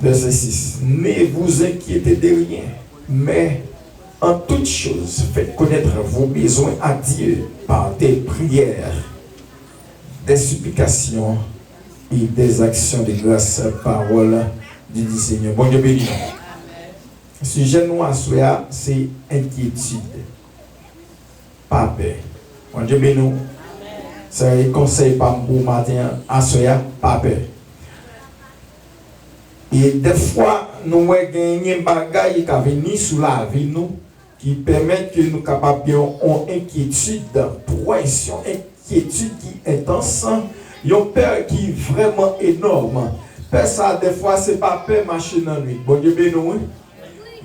Verset 6. Ne vous inquiétez de rien, mais en toute chose, faites connaître vos besoins à Dieu par des prières, des supplications et des actions de grâce. Parole du Seigneur. Bon Dieu béni. Le sujet nous à soi, c'est inquiétude. Pas peur. Bon Dieu béni. C'est un conseil par mon matin à soi, pas peur. Et des fois, nous avons gagné des bagages qui viennent sur la vie nous, qui permettent que nous capables d'avoir une inquiétude, pression, inquiétude qui est intense, une peur qui est vraiment énorme. Peur ça, des fois, ce n'est pas peur machine en nuit. Bon Dieu béni.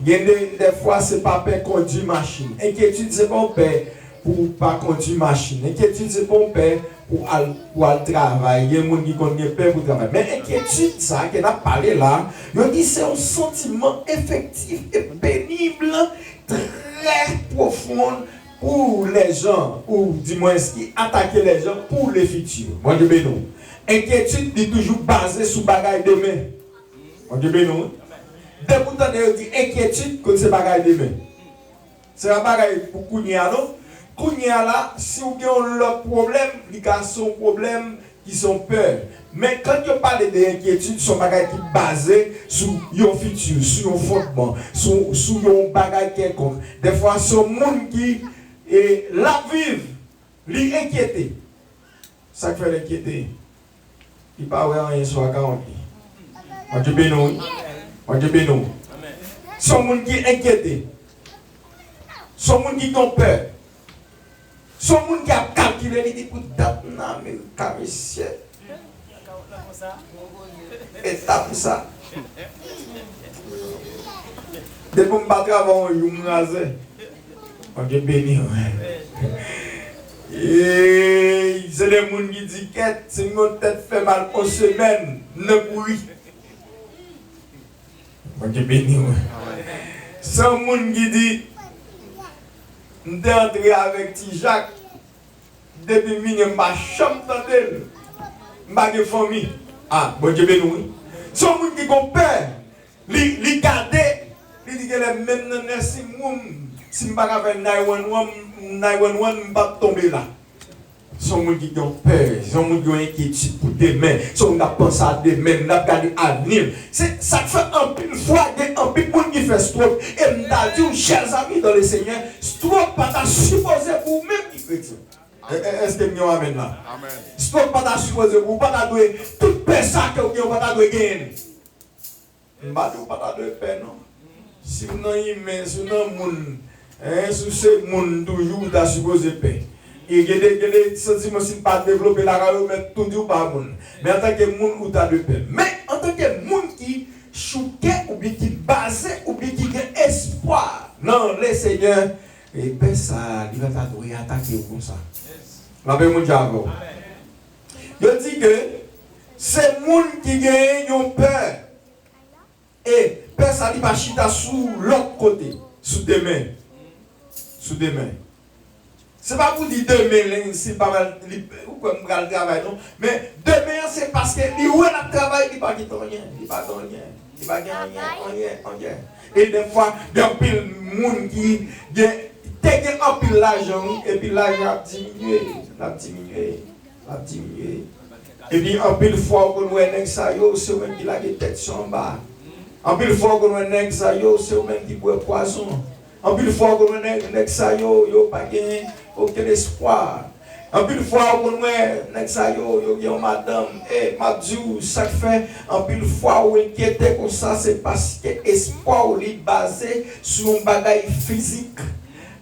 Des fois, ce n'est pas peur conduire machine. Inquiétude, c'est pas peur pour ne pas conduire machine. Inquiétude, c'est pas peur pour aller travailler. Il y a des gens qui ont peur pour travailler. Mais inquiétude, ça, qu'on a parlé là, je dis c'est un sentiment effectif et pénible, très profond pour les gens, ou du moins qui attaquent les gens pour le futur. Moi, je bénis. Inquiétude est toujours basée sur bagaille demain. Moi, je bénis. Dès que vous avez dit inquiétude, que c'est bagaille demain. C'est un bagaille pour Kounia, non? Kounia là, si vous avez l'autre problème, il y a son problème qui sont peur. Mais quand vous parlez d'inquiétude, c'est un bagage qui est basé sur un futur, sur un fondement, sur un bagage quelconque. Des fois, c'est un monde qui est là vivre, lui inquiété. Ça fait l'inquiéter. Il ne parle rien sur la 40. Moi, je bénis. Moi, je bénis. C'est un monde qui est inquiété. C'est un monde qui a peur. C'est un monde qui a calculé, il dit pour taper dans le caressier. Et tape ça. Depuis que je battre avant, je me rasé. On est béni. Et c'est les gens qui disent que si mon tête fait mal en semaine, ne bruit. On est béni. C'est un monde qui dit d'entrer avec Jacques depuis que je ma chambre d'elle, ma famille. Ah, bon Dieu béni. C'est un monde qui a peur. Il garde, il dit que les mêmes si je ne vais pas faire 911, je ne vais pas tomber là. C'est un monde qui a peur, c'est un monde qui a inquiétude pour demain, c'est un monde qui a pensé à demain, qui a regardé à l'avenir. Ça fait un peu une fois, un peu de monde qui fait stroke. Et je me dis, chers amis dans le Seigneur, stroke pas supposé pour vous-même qui chrétien. Est-ce que vous avez là? Amen. Stroke pas supposé pour vous, pas toute personne que vous n'avez pas gagner. Je ne pas peur, non. Si vous avez une main, si vous avez un monde, si c'est monde toujours, vous supposé paix. Et il y a des sentiments qui ne sont pas développés là, mais tout dit pas monde. Mais en tant que monde, vous avez de paix. Mais en tant que monde qui chouqué, ou bien qui basé, ou bien qui a espoir, non, le Seigneur, et bien ça, il va attaquer comme ça. La paix mon diable. Je dis que c'est le monde qui gagne peur. Et peur, ça ne va pas chita sous l'autre côté, sous des mains. Sous des mains. Ce n'est pas pour dire demain, c'est pas mal, ou comme le travail, non. Mais demain, c'est parce que il où le travail, il ne va pas quitter rien. Il ne va pas rien. Il ne va rien. Et des fois, il y a un peu de monde qui a un peu l'argent, et puis l'argent a diminué. Et puis, un peu de fois, on voit un ça, c'est même qui a des têtes sur en bas. Un peu de fois, on voit un ça, c'est même qui boit poison. En plus de fois, on a ça, yo pas gagné aucun espoir. En plus de fois, on a ça, yo madame, Mabdou, ça fait. En plus de fois, on inquiète comme ça, c'est parce que l'espoir est basé sur un bagage physique.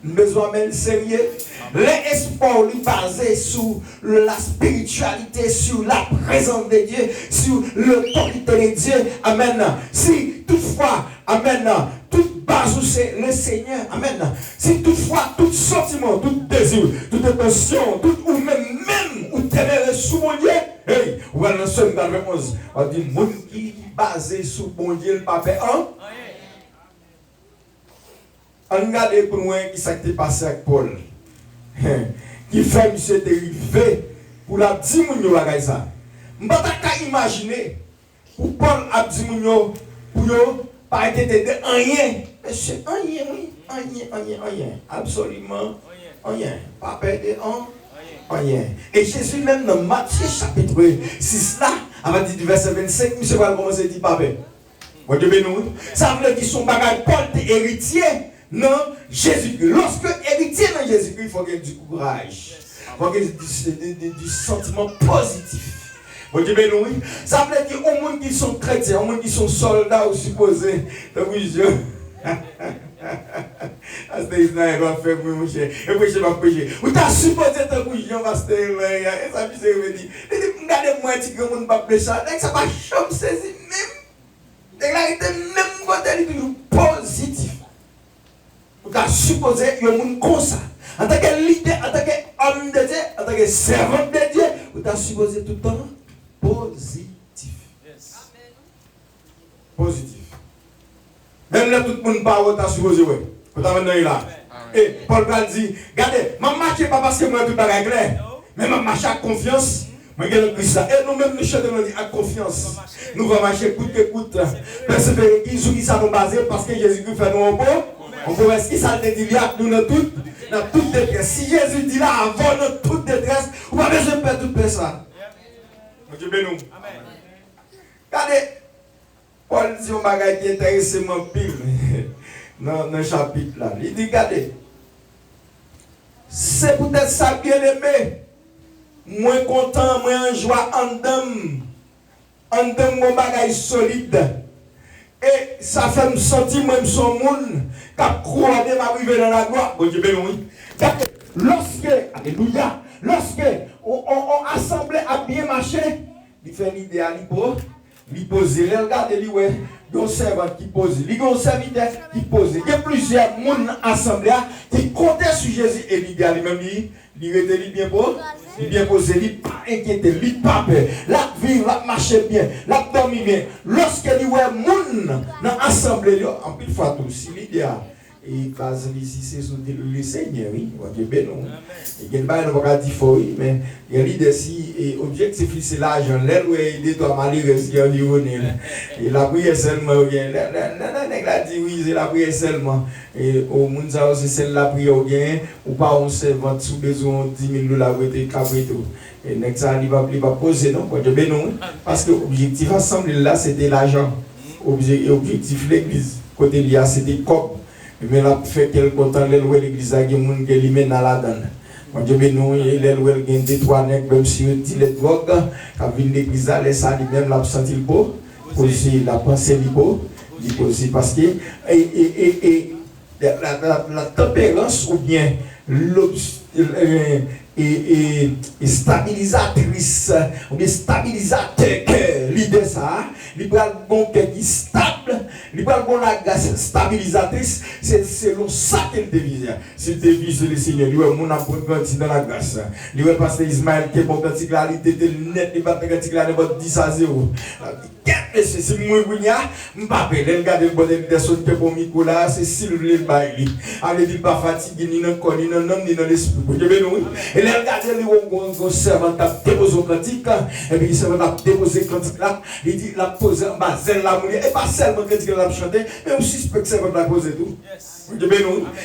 Besoin même sérieux. L'espoir est basé sur la spiritualité, sur la présence de Dieu, sur l'autorité de Dieu. Amen. Si toutefois, amen, toute base c'est le Seigneur. Amen. Si toutefois, tout sentiment, tout désir, toute intention, tout ou même ou ténèbres sous mon Dieu, hey, ou dans le Somme dans le 11, on dit, mon qui est basé sur mon Dieu, le pape, hein? On regarde pour nous qui s'est passé avec Paul. Qui fait monsieur dérivé pour la 10 mounio bagay ça. Je ne peux pas imaginer pour Paul a 10 mounio pour pas être rien. Mais c'est rien, oui. Rien. Absolument rien. Pas perdre rien. Et Jésus, même dans Matthieu chapitre 6, là, à partir du verset 25, monsieur va commencer à dire papa. Bon Dieu béni. Ça veut dire qu'ils sont bagages Paul héritier. Non, Jésus-Christ. Lorsque héritier dans Jésus-Christ, il faut qu'il y ait du courage. Il faut qu'il y ait du sentiment positif. Bon Dieu béni, oui. Ça veut dire au monde qui sont chrétiens, au monde qui sont soldats ou supposés. Donc oui, je. C'était Israël va faire pour mon cher. Et puis je vais prêcher. Ou t'as supposé que tu vas faire là. Et ça me dit. Regardez-moi, tu ne peux pas prêcher. Ça va chambre saisir même. Et là, il était même côté, il est toujours positif. Ou t'as supposé que tu es comme ça. En tant que leader, en tant qu'homme de Dieu, en tant que servant de Dieu, ou t'as supposé tout le temps positif. Positif. Même là, tout le monde parle, t'as supposé, ouais. Vous t'avez là. Et Paul dit, regardez, je ne marche pas parce que moi, tout est clair. Mais je marche avec confiance. Je vais dire ça. Et nous-mêmes, nous chantons avec confiance. Nous allons marcher coûte que coûte. Persévérer, qui sont nous basés parce que Jésus-Christ fait nous un bon. On peut voir ce qu'il s'est dit là, nous dans toute détresse. Si Jésus dit là, avant notre toute détresse, on va besoin de perdre toute personne. Dieu béni. Regardez. Paul dit un bagage qui est intéressant pile dans le chapitre là. Il dit, regardez, c'est peut-être ça bien aimé, moins content, moins en joie, en dame, mon bagage solide. Et ça fait me sentir même son monde qui a croisé m'arriver dans la gloire. Bon Dieu béni. Alléluia, lorsque on assemblé à bien marcher, il fait l'idéal pour. Il pose, il regarde, il ouais, il y a un servant qui pose, il y a un serviteur qui pose. Il y a plusieurs personnes assemblées qui comptaient sur Jésus et l'idéal lui-même, il était bien posé, il bien posé, il n'est pas inquiété, il n'est pas peur. La vie, la marche bien, la dormir bien. Lorsque il y a des gens dans l'assemblée, en plus de fois tout, si l'idéal. Et parce que ici, c'est le Seigneur, oui. Dieu béni. Il y a une balle, on va dire fort, mais il y a l'idée si l'objectif, c'est l'argent. L'aile où il est malheureux, qui est environné. Et la prière seulement, il a dit oui, c'est la prière seulement. Et au monde, c'est celle la prière, ou pas on se vend sous besoin de 10 000 $, pour être cabrito. Et ça, il va poser, non? Dieu béni. Parce que l'objectif ensemble, là, c'était l'argent. Objectif, l'église, côté là, c'était comme. Mais là, fait qu'elle content l'église a des gens qui lui dans la donne. Moi, je dis non, il y a des trois nègres, même si on dit les drogues, quand vient l'église, ça lui-même l'a senti le beau, aussi la pensée du beau, aussi parce que la tempérance ou bien stabilisatrice ou bien stabilisateur que l'idée ça, il prend bon cœur qui stable, il prend bon la grâce stabilisatrice, c'est selon ça qu'elle devise. C'est devise le Seigneur, lui mon apôtre grandi dans la grâce. Lui parce que Ismaël qui est bon quand il était net, il va quand il a 10 à 0. C'est moi qui m'appelle, regarde le bon des choses que pour Nicolas, c'est Sylvain Bailey. Avec il pas fatigué ni dans corps ni dans l'homme ni dans l'esprit. Et là regardez le servant a déposé le cantique et puis le servant a déposé le cantique là, il dit la pose en bas, zèle la mouille et pas seulement le cantique l'a chanté, mais on suspect que le servant l'a posé tout.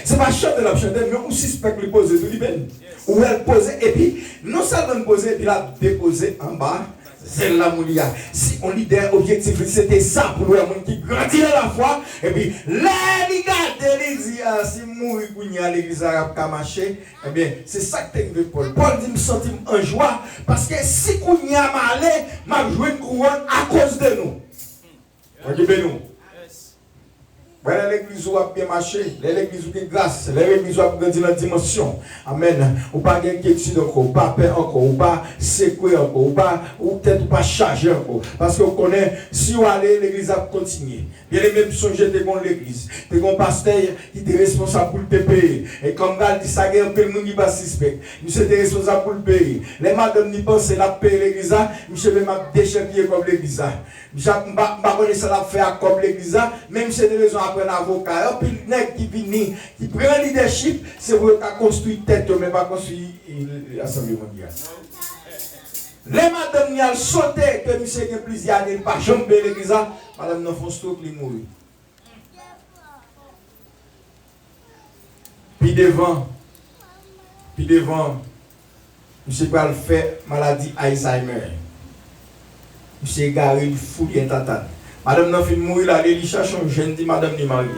C'est pas chanter la chanter, mais on suspect que le posé tout lui-même. Ou elle posait et puis non seulement poser, puis la déposé en bas. C'est la moulia. Si on leader objectif, c'était ça pour le monde qui grandit dans la foi. Et puis, là, les gars, l'église, si mourir pour l'église arabe qui a marché, eh bien, c'est ça que tu veux Paul. Paul dit, me sentir en joie, parce que si qu'on y a malé, m'a joué une couronne à cause de nous. Regardez-nous. Voilà l'église où a bien marché, l'église où a grâce, l'église où a grandi dans la dimension. Amen. Ou pas d'inquiétude encore, pas peur encore, ou pas secoué encore, ou peut-être pas chargé encore. Parce qu'on connaît, si on allait, l'église a continué. Bien les mêmes songés de l'église. T'es un pasteur qui est responsable pour le payer. Et comme Gal dit ça, il y a un peu de monde qui va suspect. Monsieur est responsable pour le payer. Les madames n'y pensent, la paye l'église, monsieur même a déchiré comme l'église. Monsieur m'a connaît ça la fait comme l'église, même si c'est des raisons après un avocat. Puis le nègre qui vient, qui prend le leadership, c'est pour construire tête, mais pas construire l'Assemblée mondiale. Les madame n'y a sauté que monsieur qui a plusieurs années, pas jamais l'église, madame n'a fait stock, il mourit. Puis devant, monsieur va le faire maladie Alzheimer. Monsieur garé une fouille tatane. Madame n'a fait mourir là, il cherche un jeune dit madame n'est mariée.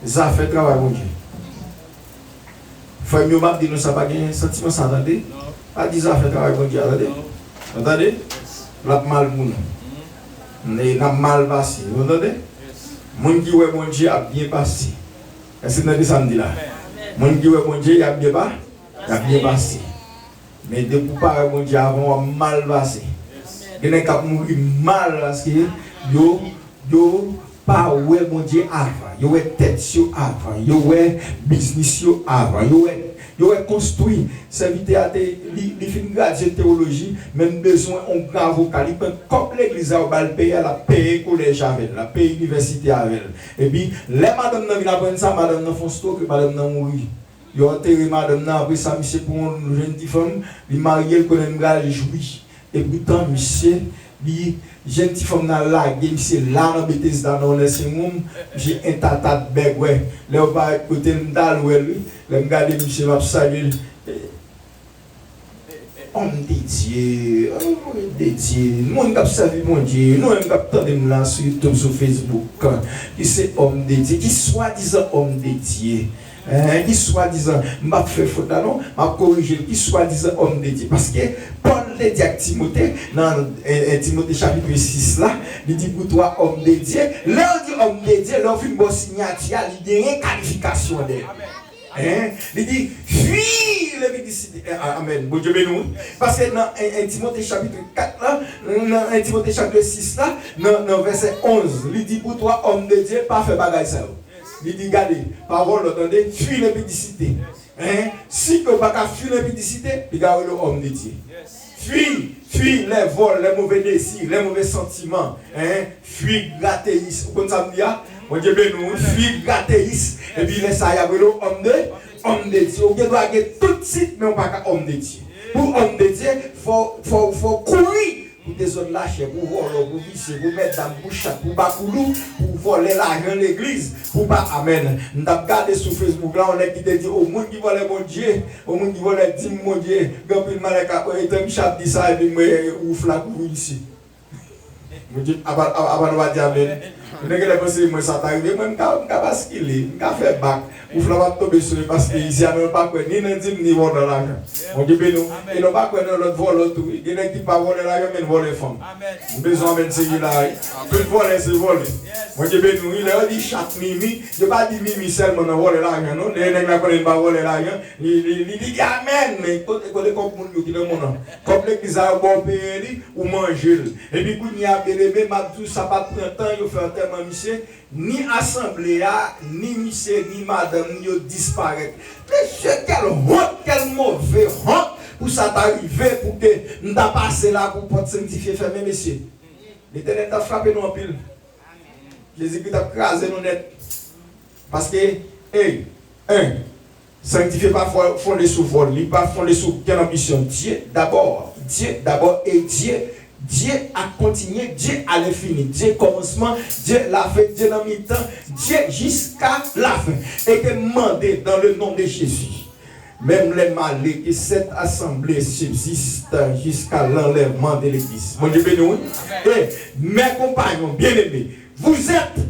Ça fait travail bon Dieu. Faut mieux m'a dit nous ça pas gain sentiment ça attendez. Pas dit ça fait travail bon Dieu attendez. Entendez? La mal pour nous. N'a mal passé, vous entendez? Mon qui ouais bon Dieu a bien passé. Est-ce que vous samedi là? Mon qui ouais bon Dieu a bien passé. Mais depuis pas bon Dieu avant mal passé. Il y a qui mourir mal parce que yo pas ouais mon Dieu avant. Yo ouais tête sur avant. Yo ouais business sur avant. Yo ouais construit serviteur à li fin gradué théologie même besoin on grand vocal il peut comme l'église a va payer la payer collège avec la payer université avec et puis les madame n'a vient apprendre ça madame n'a font stock madame n'a mourir yo enterré madame n'a après ça monsieur pour une jeune femme il marié connaît une gars jouit et pourtant monsieur li jeune femme n'a là monsieur là dans Bethesda dans les monde j'ai un tata de beg ouais là pas côté m'dal ouais lui là regarder monsieur m'a saluer homme de Dieu, mon gars servi mon Dieu, nous on attendez là sur YouTube sur Facebook, qui c'est homme de Dieu, qui soi-disant homme de Dieu. Qui soi-disant, m'a fait faute là non, m'a corrigé, qui soi-disant homme de Dieu. Parce que Paul l'a dit à Timothée, dans Timothée chapitre 6 là, il dit pour toi homme de Dieu, là on dit homme de Dieu, là on fait une bonne signature, il y a une qualification d'elle. Il dit, fuis l'impudicité. Amen. Bon Dieu béni. Parce que dans 1 Timothée chapitre 4, là, dans 1 Timothée chapitre 6, là, dans verset 11, il dit, pour toi, homme de Dieu, pas fait bagaille ça. Il dit, regardez, parole, attendez, fuis l'impudicité. Si tu n'as pas fuir l'impudicité, regardez l'homme de Dieu. Fuis les vols, les mauvais désirs, les mauvais sentiments. Fuis grattéisme. Vous comprenez ça? Mon Dieu béni, fuis grattéisme. Et puis laisse ça y avoir l'homme de Dieu. On doit aller tout de suite, mais on ne peut pas homme de Dieu. Pour homme de Dieu, il faut courir. Pour des zones lâchées, pour voler, pour visser, pour mettre dans la bouche, pour bacoulou, pour voler l'argent de l'église, pour pas amen. Nous avons regardé sur Facebook là, on a qui te dit au monde qui vole mon Dieu, au monde qui vole 10 mon Dieu, quand il m'a dit ça, dit ça, et puis moi, ouf là, pour ici. Mon Dieu, avant de va dire amen. Je ne sais pas si moi ça t'arrive, moi je ne sais pas ce qu'il est, je ne sais pas bac. Ou je vais tomber sur lui parce qu'ici, il n'y a pas quoi, ni dans le ni dans l'argent. On dit, il n'y a pas quoi dans l'autre vol, il n'y a qui pas voler l'argent, mais voler les femmes. Besoin de ce qu'il a. Plus voler, c'est voler. On dit, il a dit chaque mimi, il n'a pas dit mimi seulement dans voler l'argent, non? Il n'a pas voler l'argent. Il dit, amen, mais quand il y a comme le qui est mon comme l'église a bon pays, ou manger. Et puis, quand il y a bien aimé, ça pas prendre temps, il fait un tellement monsieur. Ni assemblée, ni monsieur, ni madame, ni disparaître. Monsieur, quelle honte, quel mauvais honte pour ça t'arriver, pour que nous t'as passé là pour pouvoir sanctifier, fermer, monsieur. L'Éternel t'a frappé nous en pile. Jésus-Christ t'a crasé nous net. Parce que, sanctifier pas fondé sur vol, pas fondé sur quelle ambition. Dieu d'abord, et Dieu a continué, Dieu a l'infini, Dieu commencement, Dieu l'a fait, Dieu dans mi-temps, Dieu jusqu'à la fin. Et que demandez dans le nom de Jésus, même les malais que cette assemblée subsiste jusqu'à l'enlèvement de l'église. Mon Dieu béni. Et mes compagnons bien-aimés, vous êtes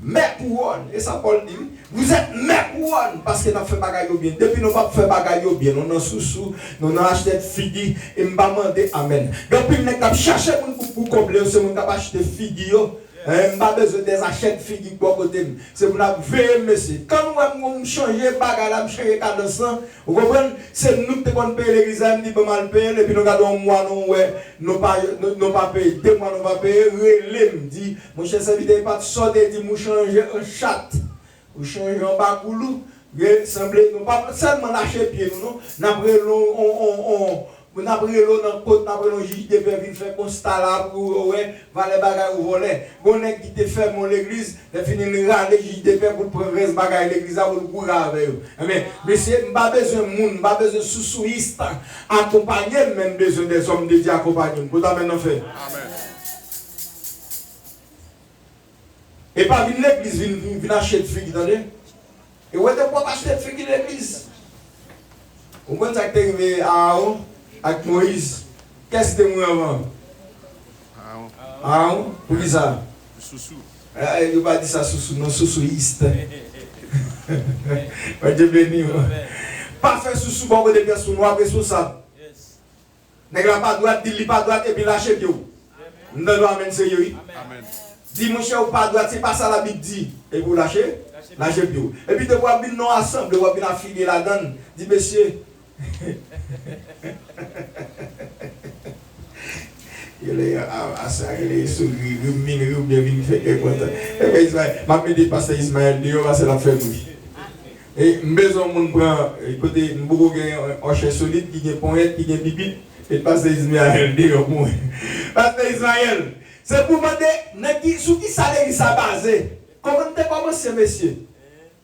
mes couronnes. Et ça Paul dit, vous êtes mes couronnes parce que nous avons fait bagaille bien. Depuis nous n'avons pas fait bagaille bien, nous avons sous-sous, nous avons acheté des figues et nous avons demandé amen. Donc, nous avons cherché pour combler, c'est nous avons acheté des figues. Je n'ai pas besoin des achats de figues pour côté. C'est pour nous veiller, monsieur. Quand nous avons changé bagaille, nous avons changé cadence, vous comprenez? C'est nous qui avons payé l'église, nous avons pas mal payé, et puis nous avons un mois, nous n'avons pas payé, 2 mois, nous n'avons pas payé. Relais me dit, mon cher serviteur, pas de sortir, dit, nous changer un chat. Vous changez un bacoulou, nous pas seulement lâcher pied, nous avons Vous avez pris l'eau dans le côte, vous avez pris le juge de paix, vous faire constat là pour ouais, les bagages ou voler. Vous n'avez qui te fait mon l'église, vous avez fini de râler le juge de paix pour prendre les bagages l'église pour le courir avec vous. Mais c'est pas besoin de monde, pas besoin de sous-souiste, accompagner, même besoin des hommes de Dieu accompagner. Vous avez maintenant fait. Amen. Et pas venir l'église, venir acheter de figues, attendez. Et où est-ce qu'on va acheter de figues l'église? Vous comprenez ça qui est arrivé à Aaron, avec Moïse? Qu'est-ce que c'était avant? Aaron? Pour qui ça? Soussou. Il ne va pas dire ça soussou, non, sousouiste. Dieu béni. Pas faire soussou, bon, des personnes noires responsables. N'est pas droite, dit pas droite, et puis lâcher Dieu. Nous devons amener ce Amen. Dis mon cher ou pas droite, c'est pas ça la Bible dit. Et vous lâchez? Lâchez Dieu. Et puis de voir bien non ensemble, de voir bien affilié là-dedans. Dis monsieur. Il est sourire, il est bien fait quelque chose. Et bien Ismaël, ma médite pasteur Ismaël, Dieu va se la faire oui. Et maison mon prend côté beaucoup un hocher solide qui est poète, qui est bibi et pasteur Ismaël Dieu moi. Pasteur Ismaël, c'est pour demander sur qui ça l'église a basé. Comment tu commencé monsieur?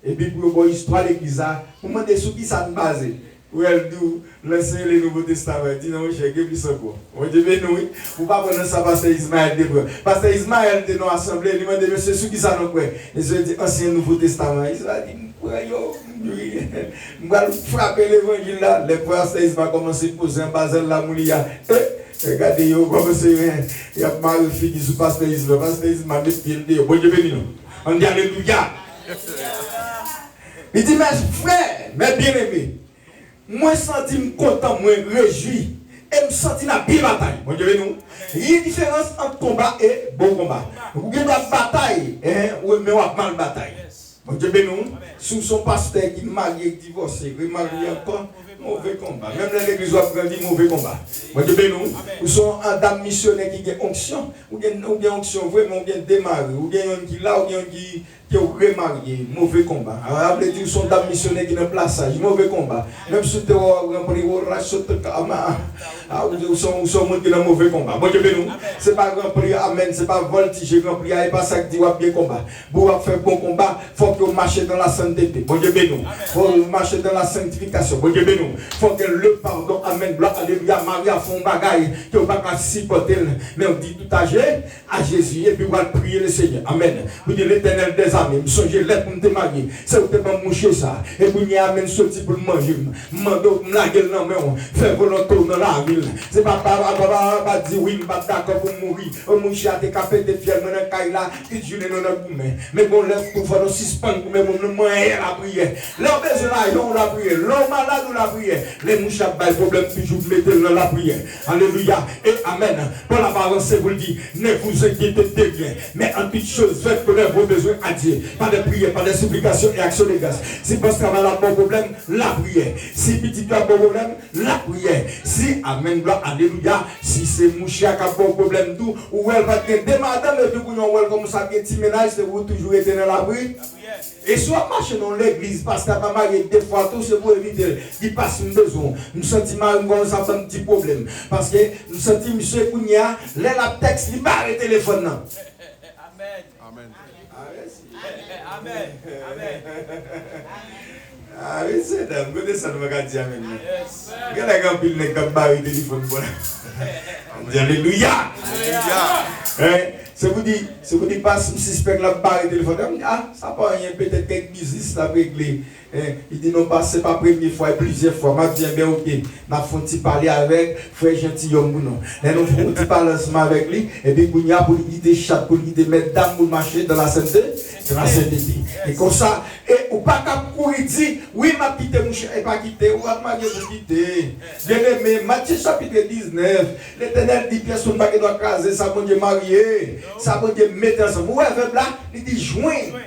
Et puis pour voir l'histoire de l'église, pour demander sur qui ça basé. Où elle dit, laissez le Nouveau Testament. Dis non, j'ai plus ça quoi. On dit, mais nous, vous ne pouvez pas prendre ça, Pasteur Ismaël. Pasteur Ismaël de nos assemblées, il m'a dit, monsieur, ce qui ça nous fait. Et je dis, Ancien Nouveau Testament. Il a dit, je vais frapper l'évangile là. Le pasteur Ismaël a commencé à poser un bazar là, moulia. Regardez, il a commencé, il a mal fini sur Pasteur Ismaël. Pasteur Ismaël a mis pied de Dieu. Bon Dieu béni nous. On dit, alléluia. Il dit, mes frères, mes bien-aimés, moi, je me content, moi, réjoui. Et me sens dans la belle bataille. Bon Dieu, nous. Il y a une différence entre combat et bon combat. Vous avez la bataille, ou mais on a mal bataille. Bon Dieu, nous. Sous son pasteur qui est marié, divorcé, qui est marié encore, mauvais combat. Même l'église a grandi, mauvais combat. Bon Dieu, nous. Ou sont un dame missionnaire qui a onction, ou bien onction vraiment, ou bien démarré, ou bien qui là, ou bien qui est remarié, mauvais combat. Alors, vous dire son dame missionnaire qui est en plaçage, mauvais combat. Même si tu as rempli au rachat, ou son monde qui est en mauvais combat. Bon Dieu, nous. Ce n'est pas rempli, amen, ce n'est pas voltiger, rempli, il n'y a pas ça qui dit bien combat. Pour faire bon combat, il faut que vous marchiez dans la sainteté. Bon Dieu, nous. Il faut que vous marchiez dans la sanctification. Bon Dieu, nous. Il faut que le pardon, amen, gloire, alléluia, Maria, font bagaille, que vous ne pouvez pas supporter. Mais on dit tout à Jésus, et puis on va prier le Seigneur. Amen. Vous dites l'éternel des amis, songez l'aide pour me démarrer. C'est où tu pas moucher ça. Et vous n'y amène ce type pour manger. Mando, la gueule, non, mais on fait volonté dans la ville. C'est pas dire oui, pas d'accord pour mourir. On mouche à tes capés, tes fiers, mon caïla, qui jure non, non, mais bon, lève pour faire suspendre, mais mon moyen la prière. L'homme besoin là, on la prière. L'homme malade, on la prière. Les mouches à le problème, toujours mettez dans la prière. Alléluia. Et amen. Pour la balance, vous le dites, ne vous inquiétez de rien. Mais en toute chose, faites connaître vos besoins à Dieu. Pas de prière, pas de supplication et action de grâce. Si parce qu'on a un bon problème, la prière. Si petit tu as un bon problème, la prière. Si, amen, gloire, alléluia. Si c'est mouchia qui a un bon problème, tout, ou elle va te demander, madame, et puis vous avez comme ça, petit ménage, c'est vous toujours été dans la prière. Et soit marcher dans l'église, parce qu'à ma marié, des fois, tout c'est pour éviter, il passe une besoin. Nous sentons un petit problème. Parce que nous sentons, monsieur Kounia, la texte, il va arrêter le téléphone. Amen. Amen. Amen. Ah oui, c'est ça. Vous connaissez ça, vous regardez ça maintenant. Vous avez un pile de barre de téléphone. Alléluia. C'est vous dit pas suspect la barre de téléphone. Ah, ça pas rien, peut-être quelques business là réglé. Il dit non pas, c'est pas la première fois, plusieurs fois. Je dis bien ok, je vais parler avec frère gentilhomme. Nous faut parler ensemble avec lui. Et puis il y a pour lui dire chat, pour lui dire mesdames pour marcher dans la sainteté. Et comme ça, et ou pas qu'à courir dire oui, m'a quitté mon cher, et pas quitté, ou m'a quitté. Bien aimé, Matthieu chapitre 19, l'Éternel dit personne ne doit caser, ça bon Dieu marié, ça bon Dieu mettre ensemble. Vous voyez là, il dit joindre.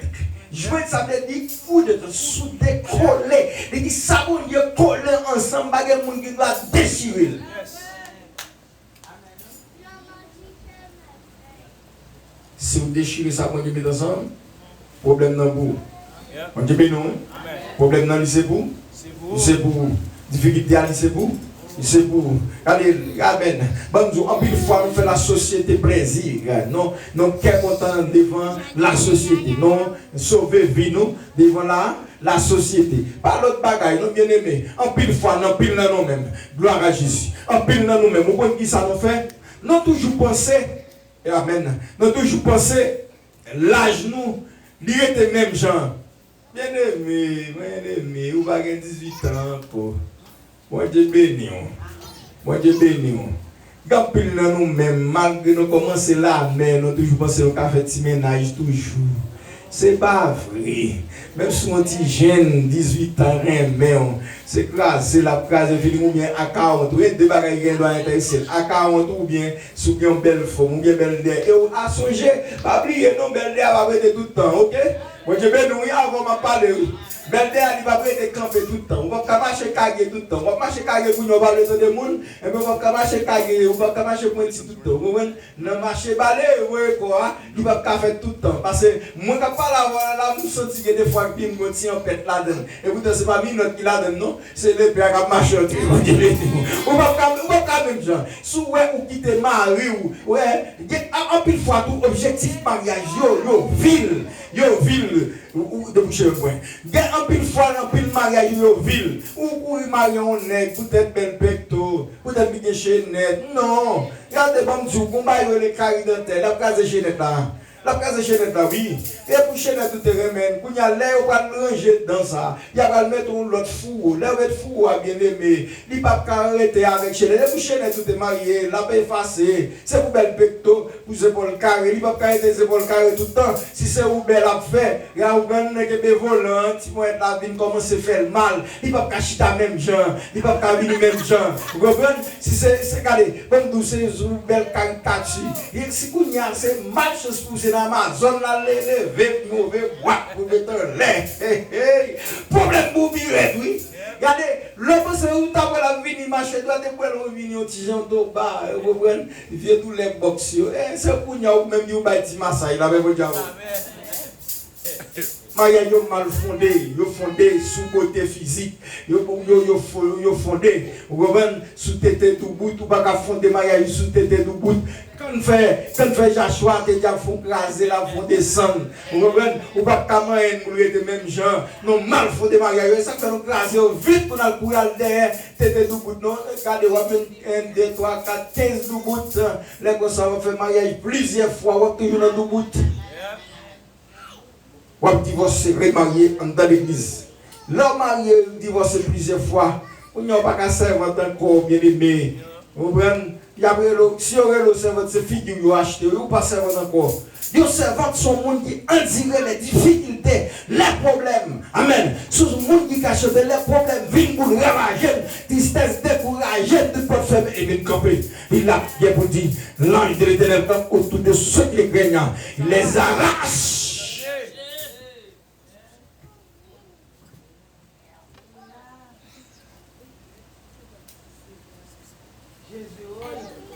Joindre, ça veut dire foudre, souder, coller. Il dit ça bon Dieu coller ensemble, baguette mon qui doit déchirer. Si vous déchirez ça, bon Dieu met ensemble. Problème dans vous. On dit non. Problème dans c'est vous. C'est pour. Difficulté à c'est vous. C'est pour. Allez, amen. Bon, en plus, fois, on fait la société plaisir. Non, non, qu'est content devant la société. Non, sauver vie, nous, devant la société. Pas l'autre bagaille, nous bien aimés. En pile fois, en pile dans nous-mêmes. Gloire à Jésus. En pile dans nous-mêmes. Vous comprenez qui ça nous fait? Nous toujours penser, et amen. Nous toujours penser, l'âge nous, il était même gens. Bien aimé, vous avez 18 ans pour. Moi, Dieu béni. Moi, Dieu béni. Quand nous-mêmes, malgré nous commencer là, mais nous toujours pensons au café de ménage, toujours. C'est pas vrai. Même si on dit jeune, 18 ans, c'est classe, la phrase ou bien à 40, ou deux bagages qui doivent intéresser. À 40 ou bien, sous une belle forme, ou bien belle idée. Et à songer, pas oublier, non, belle idée, à prêter tout le temps, ok? Moi, je vais nous avant de parler. Belle idée, elle va prêter camper tout le temps. On va pas marcher caguer tout le temps. On va marcher caguer pour nous parler de monde. Et puis on va marcher caguer, on va marcher pour tout le temps. On va marcher balai, ouais, quoi. Il va pas faire tout le temps. Parce que moi, quand je là, je sens que des fois, je me tiens en pète là-dedans. Et vous, c'est pas minute qui là-dedans, non? C'est le père qui marche au truc. On va pas même gens. Si vous quittez mari, ouais, en pile fois, tout objectif mariage, yo, ville, ou de boucher le point. En pile fois, en pile mariage, yo, ville. Ou mariage, on est, peut-être bel pecto, peut-être bien chaînette. Non, regardez, bon, tu vas les carrés dentaires, la case de chaînette là. La case de chaînette là, oui. Et pour chaînette tout est remède. Pour y aller, on va ranger dans ça. Il va le mettre l'autre fou. L'autre fou a bien aimé. Il va pas arrêter avec chaînette. Et pour chaînette tout est marié. La paix effacée. C'est pour bel pecto, pour épaules carrées. Il va pas arrêter les épaules carrées tout le temps. Si c'est où belle à faire, il y a un qui est volant. Si moi la vie commence à faire mal, il va pas cacher ta même gens. Il va pas venir même gens. Vous comprenez? Si c'est regardez, comme nous c'est une belle caricature. Si vous y a c'est mal chose pour c'est dans ma zone là, lever, mauvais, boire, pour mettre un lait. Problème pour vivre, oui. Regardez, l'homme c'est où t'as pas la vie, marché, doit te prendre un vini, un petit janto bas, vous comprenez? Il vient tous les box, c'est pour nous, même vous bâti massage, là, vous dites. Mariage mal fondé sous côté physique, yo fondé, vous comprenez, sous tête tout bout, tout pas fondé mariage sous tête tout bout. Quand fait Joshua, que déjà font craser la fond descendre. Vous comprenez, ou pas comment mourir de même gens, non mal fondé mariage, ça fait nous craser vite pour nous courir derrière, tête tout bout, non, regardez, on 1, 2, 3, 4, 15 tout bout, les gars ça va faire mariage plusieurs fois, on toujours dans tout bout. Ou un divorce remarié dans l'église. L'homme marié divorcé plusieurs fois. On n'a pas qu'à servir encore bien aimé. Vous comprenez? Si on a le servant, c'est figure qui acheté, ou pas servant encore. Les servants sont gens qui endurent les difficultés, les problèmes. Amen. Ce sont les gens qui cachent les problèmes, viennent pour ravager, tristesse, décourager, de porte faible et de camper. Il a bien pour dire, l'ange de l'éternel campe autour de ceux qui craignent. Il les arrache.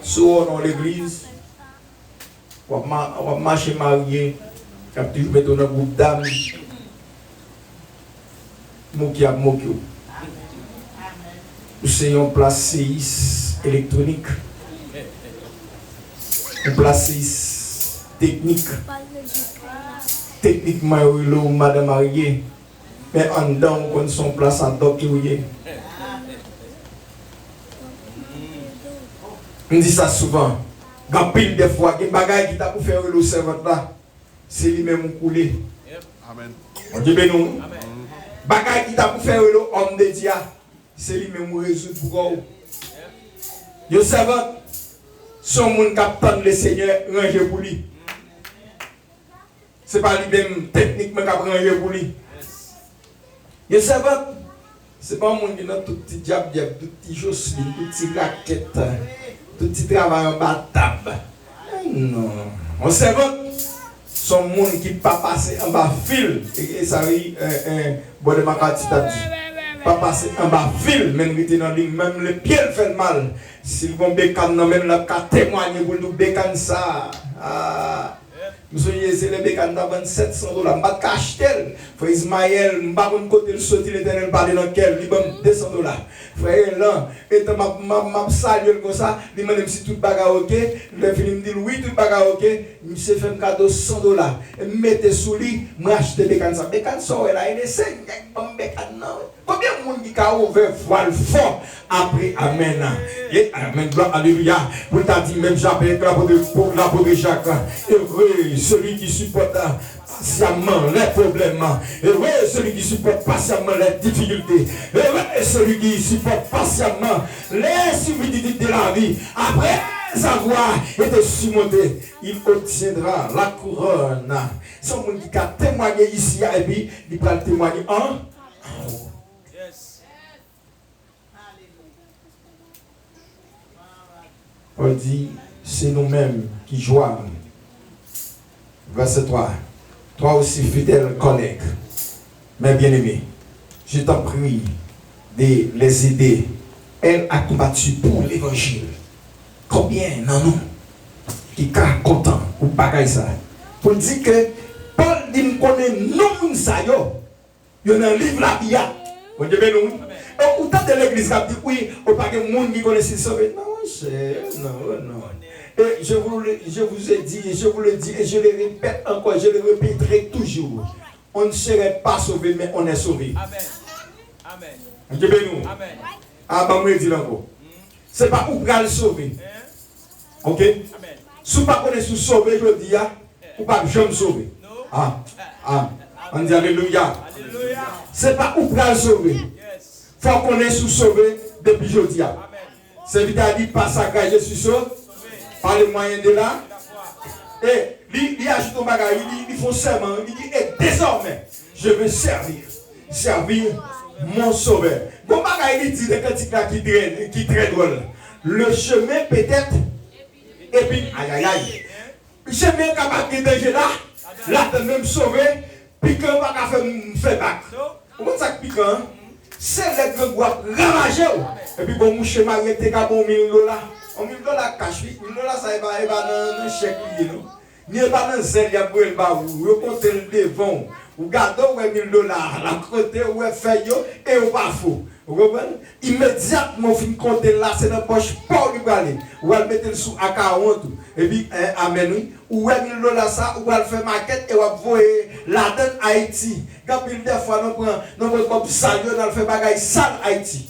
Soit dans l'église, on va marcher marié, on va toujours mettre dans un groupe d'âmes. Moki a moki. C'est une place 6 électronique, une place 6 technique. Techniquement, il y a madame mariée, mais en dedans, on son place à docteur. On dit ça souvent. Quand pile des fois, il y a des bagages qui t'a pour faire le servant là, c'est lui-même coulé. Amen. On dit ben non. Bagages qui t'a pour faire le homme de Dieu, c'est lui-même résoudre pour vous. Le servant, son monde qui attend le Seigneur ranger pour lui. Ce n'est pas lui-même techniquement qui ranger pour lui. Le servant, ce n'est pas un monde qui a tout petit diable, tout petit josseline, tout petit raquette. Tout petit travail en bas de table. Non. On servant, son monde qui ne pas passer en bas fil. Et ça oui, bon de ma quantité pas passer en bas fil, même dans ligne, même le pied fait mal. S'ils vont bécan, même la témoigner pour nous bécan ça. Monsieur c'est les bécanes dans 700 $. Je vais acheter. Frère Ismaël, je ne vais pas côté le sortir l'éternel parler dans quel, il me 200 $. Frère là, et je salue comme ça, il me dit si tout bagarre ok, le film me dit oui tout bagarre ok, il me fait un cadeau 100 $. Et mettez sous lui, je acheter bécanes ça. Bécanes ça là, il est 5 bécanes non. Combien de monde qui a ouvert voile fort après amen. Et amen gloire alléluia. Pour t'a dit même j'appelle l'apôtre Jacques. Heureux celui qui supporte patiemment les problèmes. Heureux celui qui supporte patiemment les difficultés. Heureux celui qui supporte patiemment les subtilités de la vie. Après avoir été surmonté, il obtiendra la couronne. C'est un monde qui a témoigné ici et puis il va témoigner en haut. On dit, c'est nous-mêmes qui jouons. Verset 3. Toi aussi, fidèle collègue, mes bien-aimés, je t'en prie de les aider. Elle a combattu pour l'évangile. Combien non nous qui sont contents pour bagaille ça? Pour dire que Paul dit nous connaît non ça yo. Il y a un livre la Bible. Vous devez nous. Et autant de l'église qui a dit oui, au pas de monde qui connaît sauvé. Non. Et je vous ai dit, et je vous le dis, et je le répète encore, je le répéterai toujours. On ne serait pas sauvé, mais on est sauvé. Amen. Vous devez nous. Amen. Ah, bah, moi, je dis encore. Ce n'est pas pour le sauver. Ok? Si vous ne connaissez pas sauver, je dis, ou pas jamais sauver. On dit alléluia. Ce n'est pas pour le sauver. Il faut qu'on est sauvé depuis aujourd'hui. C'est vite à dire, par ça que je suis sauvé, par les moyens de là. Et il ajoute au bagage, il faut serment, il dit, et désormais, je vais servir mon sauveur. Bon bagage, il dit des cantiques là qui est très drôle. Le chemin peut-être, et puis, aïe. Le chemin capable de danger là, de même sauver, puis qu'on va faire bac. Comment ça piquant? C'est les grands bois ravagés. Et puis, bon, mon chemin était à bon $1000. $1 000 cash, $1 000 ça va dans un chèque. Il n'y a pas dans zèle, il y a pour le bas, vous comptez le devant, vous gardez $1 000, la côté, vous faites et vous pas faux. Vous comprenez? Immédiatement, vous comptez là, c'est dans la poche, pas où vous allez. Vous allez mettre le sous à 40, et puis, amen, oui. Ou $1 000 ça, ou allez faire maquette et vous voyez la donne Haïti. Quand il y a des fois, nous prenons ça, nous allons faire bagaille sale Haïti.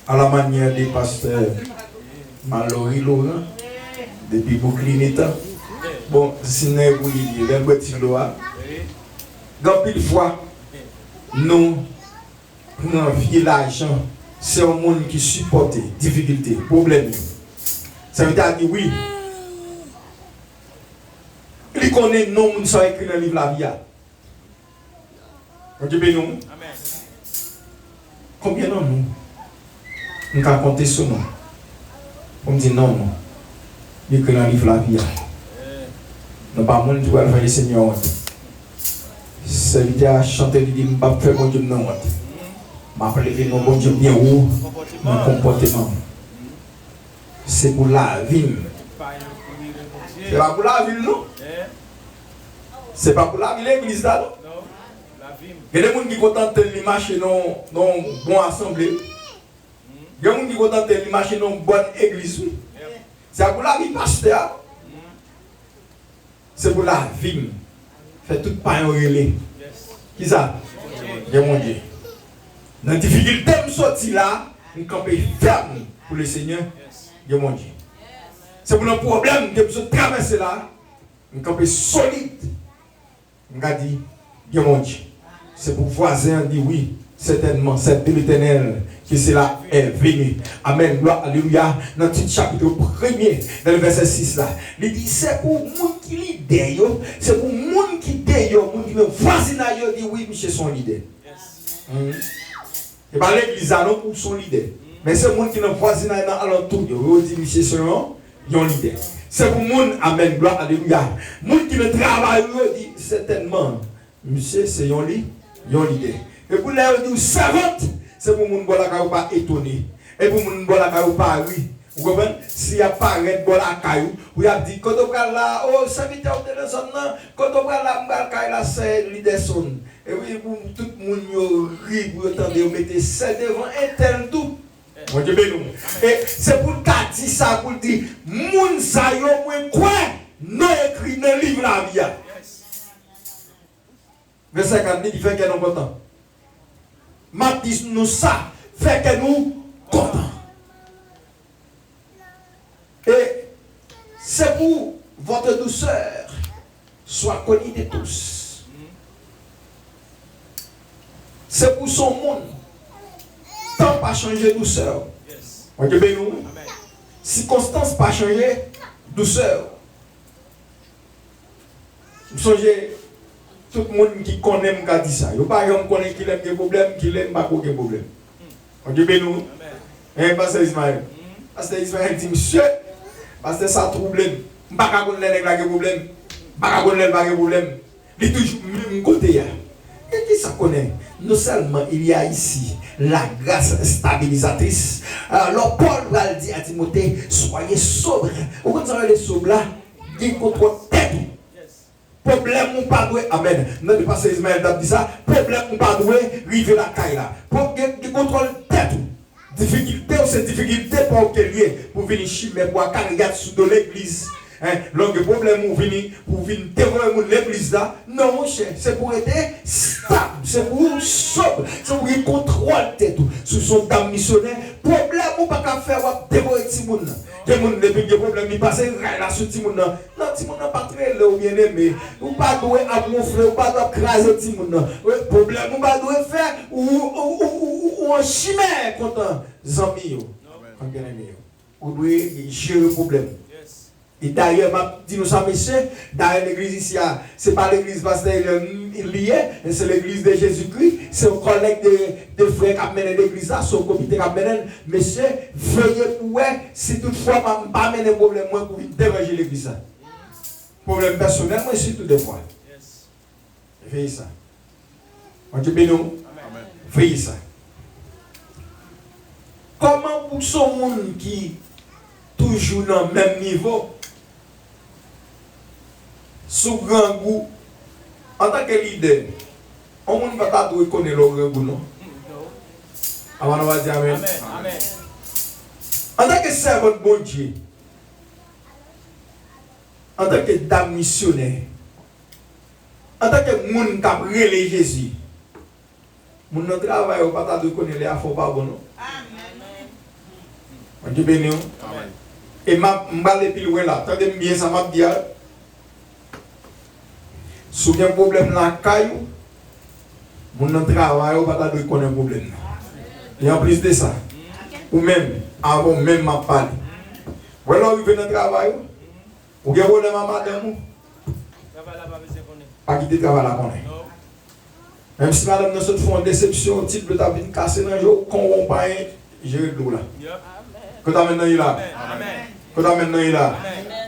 À la manière des pasteurs Mallory Laurent, depuis Bouclinita. Bon, si nous avons dit, les petits lois, dans pile fois, nous prenons l'argent, c'est un monde qui supporte difficultés, problèmes. Ça veut dire oui. Il connaît non, nous sommes écrits dans le livre la vie. On dit nous. Amen. Combien de nous? Nous avons compté sur nous. On dit non. Il écrit dans le livre la vie. Nous ne pas monde qui va faire le Seigneur. Ça veut dire chanter, il dit, je ne vais pas faire mon Dieu non. Je vais lever mon bon Dieu bien haut, mon comportement. C'est pour la vie. C'est pas pour la ville, non? C'est pas pour la ville, l'église là, non? Il y a des gens qui sont contents de marcher dans une bonne assemblée. Il y a des gens qui sont contents de marcher dans une bonne église. C'est pour la vie, pasteur. C'est pour la vie. Fait tout pas un relais. Qui ça? Dieu mon Dieu. Dans la difficulté, je sortir là, je camper ferme pour le Seigneur. Dieu mon Dieu. C'est pour le problème que je traverser là, je camper solide. Je dis, Dieu mon Dieu. C'est pour voisin dire oui, certainement, c'est de l'Éternel qui cela est venu. Amen, gloire, alléluia. Dans le chapitre 1er, dans le verset 6 là, il dit c'est pour les gens qui leader, c'est pour les gens qui leader, les gens qui voisinage, dit oui, monsieur son leader. Et pas l'église non pour son leader. Mais c'est les gens qui sont voisinage dans l'alentour, ils dit monsieur son leader. C'est pour les gens, amen, gloire, alléluia. Les gens qui ne travaillent, dit certainement, monsieur c'est son leader. Et pour les gens servantes, c'est pour moun bola ka ou pas étonné. Et pour moun bola ka ou pas oui. Vous comprenez? Si y a pas red bola caillou, ou y a dit quand on va là, oh serviteur de la zone là, quand on va là, m'gal caille là c'est Liderson. Et oui pour tout moun yo ri pour entendre yo mettre ça devant un tel tout. Mon Dieu béni. Et c'est pour qu'a dit ça pour dire moun sa yo moins quoi non écrit dans le livre la vie. Verset 50 dit fait que nous content. M'a dit nous ça fait que nous content. Et c'est pour votre douceur soit connue de tous. C'est pour son monde. Tant pas changer douceur. On Dieu béni. Circonstance pas changer douceur. Vous songez tout le monde qui connaît me dit ça. Yo pas yon connaît qui aime des problèmes, qui aime pas aucun problème. On Dieu béni. Hein pasteur Ismaël. Pasteur Ismaël dit monsieur parce que ça trouble. Pas ka connait nèg la gen problème. Pas ka connait pas gen problème. Il toujours même côté ya. Et qui ça connaît? Non seulement il y a ici la grâce stabilisatrice. Alors Paul va dire à Timothée, soyez sobre. Au contraire les sobres là, il contrôle tête. Problème ou pas doué, amen. Non de passer Ismaël dit ça, problème ou pas doué, rive la caille là. Pour qu'il contrôle tête. Difficulté ou c'est difficulté pour qu'il y ait pour venir chimer pour carrière sous de l'église. L'autre problème pour venir dévorer l'église là, non mon cher, c'est pour être stable, c'est pour sobre, c'est pour qu'il contrôle tête sous son dame missionnaire. Problème ou pas qu'à faire ou dévorer Timoun. Des gens depuis que problème il passe là sur Timoun. Non Timoun pas très là ou bien aimé. Ou pas doué à gonfler, ou pas doit craser Timoun. Problème ou pas doué faire ou un chimère content zami yo. Amen. Bien aimé. Ou doit gérer le problème. Et d'ailleurs, je dis nous ça, monsieur, d'ailleurs, l'église ici, ce n'est pas l'église pasteur liée, c'est l'église de Jésus-Christ, c'est un collègue de frères qui a mené l'église là, c'est un comité qui a mené. Monsieur, veuillez pour si toutefois, je ne vais pas mener problème pour déranger l'église là. Problème personnel, moi, c'est tout des fois. Veillez ça. On Dieu béni. Veillez ça. Comment pour ce monde qui toujours dans le même niveau, sous grand goût, en tant que leader, on ne va pas reconnaître le grand goût, non? Avant de dire Amen. En tant que servant de bon Dieu, en tant que dame missionnaire, en tant que monde qui a relé Jésus, mon travail n'est pas de reconnaître les affaires pas bon, non? On Dieu béni. Et ma m'balé plus loin là, attendez bien ça m'a dit. Si vous avez un problème dans la caillou, mon travail ou pas de connaître problème. Et en plus de ça, ou même avant même m'a parlé. Voilà vous venez dans le travail, ou bien vous avez madame pas quitter travail là connaît. Même si madame nous sommes en déception, type de ta vie cassé dans jour qu'on pas gérer l'eau là. Que ta maintenant il là. Amen. Que ta maintenant il là.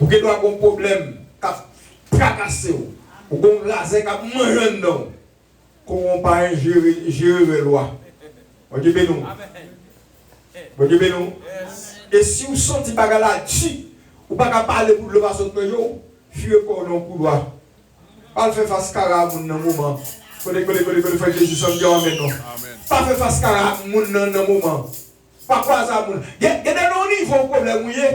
Ou que doit un problème qu'a fracassé ou qu'on raser qu'a manger dedans. Qu'on pas gérer loi. On Dieu béni. On Dieu béni. Et si vous sentez bagarre là-dessus, ou pas qu'à parler pour le passer de jour, fuir pour non pour loi. Pas faire face carré dans un moment. Faut faire Jésus son Dieu maintenant. Pas faire face carré dans un moment. Pas quoi ça moun. Gade non niveau problème mouillé.